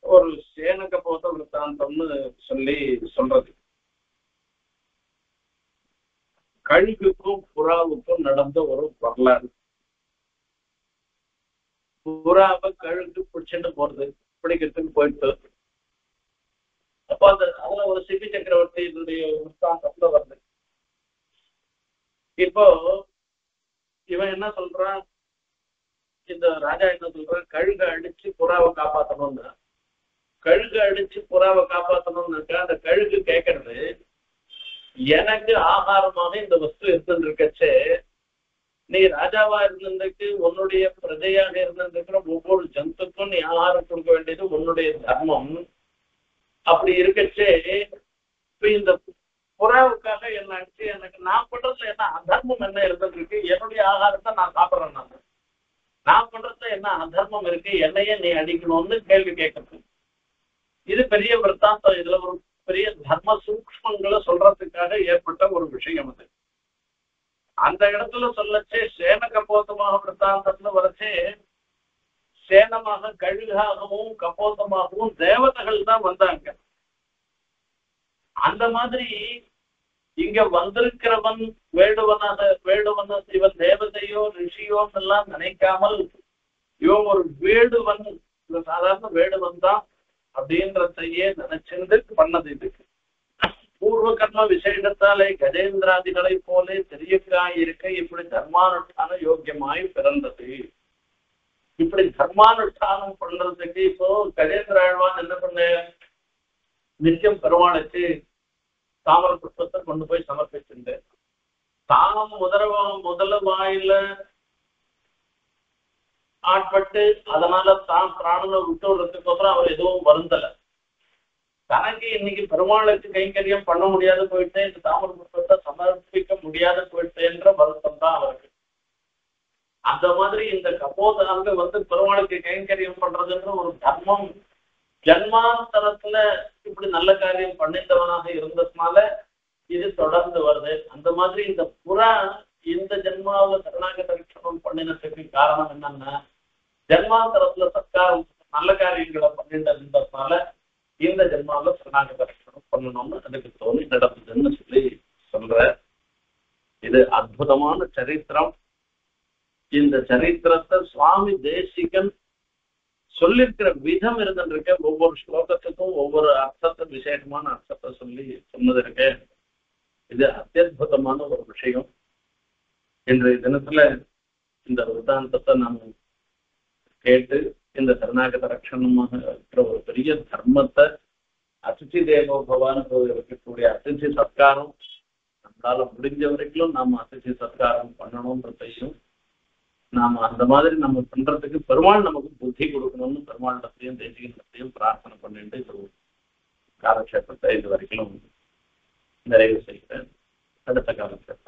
ஒரு சேன கபோத விற்த்தாந்தம்னு சொல்றது. கழுகுக்கும் புறாவுக்கும் நடந்த ஒரு வரலாறு. புறாவை கழுகு பிடிச்சுட்டு போறது, பிடிக்கிறதுக்கு போயிட்டு, அப்ப அதுல ஒரு சிபி சக்கரவர்த்தியினுடைய விற்த்தாந்தம்ல வருது. இப்போ இவன் என்ன சொல்றான், இந்த ராஜா என்ன சொல்றான், கழுகை அடிச்சு புறாவை காப்பாற்றணும்னா, கழுகு அடிச்சு புறாவை காப்பாற்றணும்னாக்கா அந்த கழுகு கேட்கறது, எனக்கு ஆகாரமாக இந்த வஸ்து இருந்துட்டு இருக்கச்சே, நீ ராஜாவா இருந்திருக்கு, உன்னுடைய பிரஜையாக இருந்திருக்கிற ஒவ்வொரு ஜந்துக்கும் நீ ஆகாரம் கொடுக்க வேண்டியது உன்னுடைய தர்மம். அப்படி இருக்கச்சே இப்ப இந்த புறாவுக்காக என்ன அடிச்சு எனக்கு நான் பண்றதுல என்ன அதர்மம் என்ன இருந்துட்டு இருக்கு, என்னுடைய ஆகாரத்தை நான் சாப்பிட்றேன், நான் பண்றதுல என்ன அதர்மம் இருக்கு, என்னையே நீ அடிக்கணும்னு கேள்வி கேட்கறது. இது பெரிய விற்த்தாந்தம். இதுல ஒரு பெரிய தர்ம சூக்ஷ்மங்களை சொல்றதுக்காக ஏற்பட்ட ஒரு விஷயம் அது. அந்த இடத்துல சொல்லச்சே சேன கபோதமாக விற்த்தாந்தத்துல வரச்சே, சேனமாக கழுகாகவும் கபோதமாகவும் தேவதைகள் தான் வந்தாங்க. அந்த மாதிரி இங்க வந்திருக்கிறவன் வேடுவன இவன் தேவதையோ ரிஷியோ எல்லாம் நினைக்காமல் இவன் ஒரு வேடுவன், சாதாரண வேடுவன் தான் அப்படின்றதையே நினைச்சிருந்து பண்ணது. இதுக்கு பூர்வ கர்ம விசேஷத்தாலே கஜேந்திராதிகளை போலே தெரியக்காயிருக்க இப்படி தர்மானுஷ்டான யோக்கியமாய் பிறந்தது. இப்படி தர்மானுஷ்டானம் பண்றதுக்கு இப்போ கஜேந்திர ஆழ்வான் என்ன பண்ண, நித்தியம் பெருமாளுக்கு தாமர புஷ்பத்தை கொண்டு போய் சமர்ப்பிச்சுட்டு, தானம் முதல வாயில ஆட்பட்டு அதனால தான் பிராணனை விட்டு விடுறதுக்கோசரம் அவர் எதுவும் வருந்தல. தனக்கு இன்னைக்கு பெருமாளுக்கு கைங்கரியம் பண்ண முடியாது போயிட்டேன், இந்த தாமர புஷ்பத்தை சமர்ப்பிக்க முடியாது போயிட்டேன்ற வருத்தம் தான் அவருக்கு. அந்த மாதிரி இந்த கபோதாங்க பெருமாளுக்கு கைங்கரியம் பண்றதுன்ற ஒரு தர்மம் ஜன்மாந்தரத்துல இப்படி நல்ல காரியம் பண்ணித்தவனாக இருந்ததுனால இது தொடர்ந்து வருது. அந்த மாதிரி இந்த புறா இந்த ஜென்மாவில் சரணாகத ரட்சணம் பண்ணினதுக்கு காரணம் என்னன்னா, ஜென்மாந்தரத்துல சத்காரம் நல்ல காரியங்களை பண்ணிட்டு இருந்ததுனால இந்த ஜென்மாவில் சரணாகத ரட்சணம் பண்ணணும்னு அதுக்கு தோணி நடந்ததுன்னு சொல்ற. இது அற்புதமான சரித்திரம். இந்த சரித்திரத்தை சுவாமி தேசிகன் சொல்லிருக்கிற விதம் இருந்துருக்க, ஒவ்வொரு ஸ்லோகத்துக்கும் ஒவ்வொரு அர்த்தத்தை விசேஷமான அர்த்தத்தை சொன்னது இருக்க. இது அத்தியுதமான ஒரு விஷயம். இன்றைய தினத்துல இந்த விருத்தாந்தத்தை நாம் கேட்டு இந்த சரணாகத ரட்சணமாக இருக்கிற ஒரு பெரிய தர்மத்தை, அதிதி தேவோ பவான் இருக்கக்கூடிய அதிதி சத்காரம் நம்மளால முடிஞ்ச வரைக்கும் நாம அதிதி சத்காரம் பண்ணணும்ன்றதையும், நாம அந்த மாதிரி நம்ம பண்றதுக்கு பெருமாள் நமக்கு புத்தி கொடுக்கணும்னு பெருமாளிடத்தையும் தேசிகத்தையும் பிரார்த்தனை பண்ணிட்டு இது காலக்ஷேபத்தை இது வரைக்கும் நிறைவு செய்கிறேன். அடுத்த காலக்ஷேபம்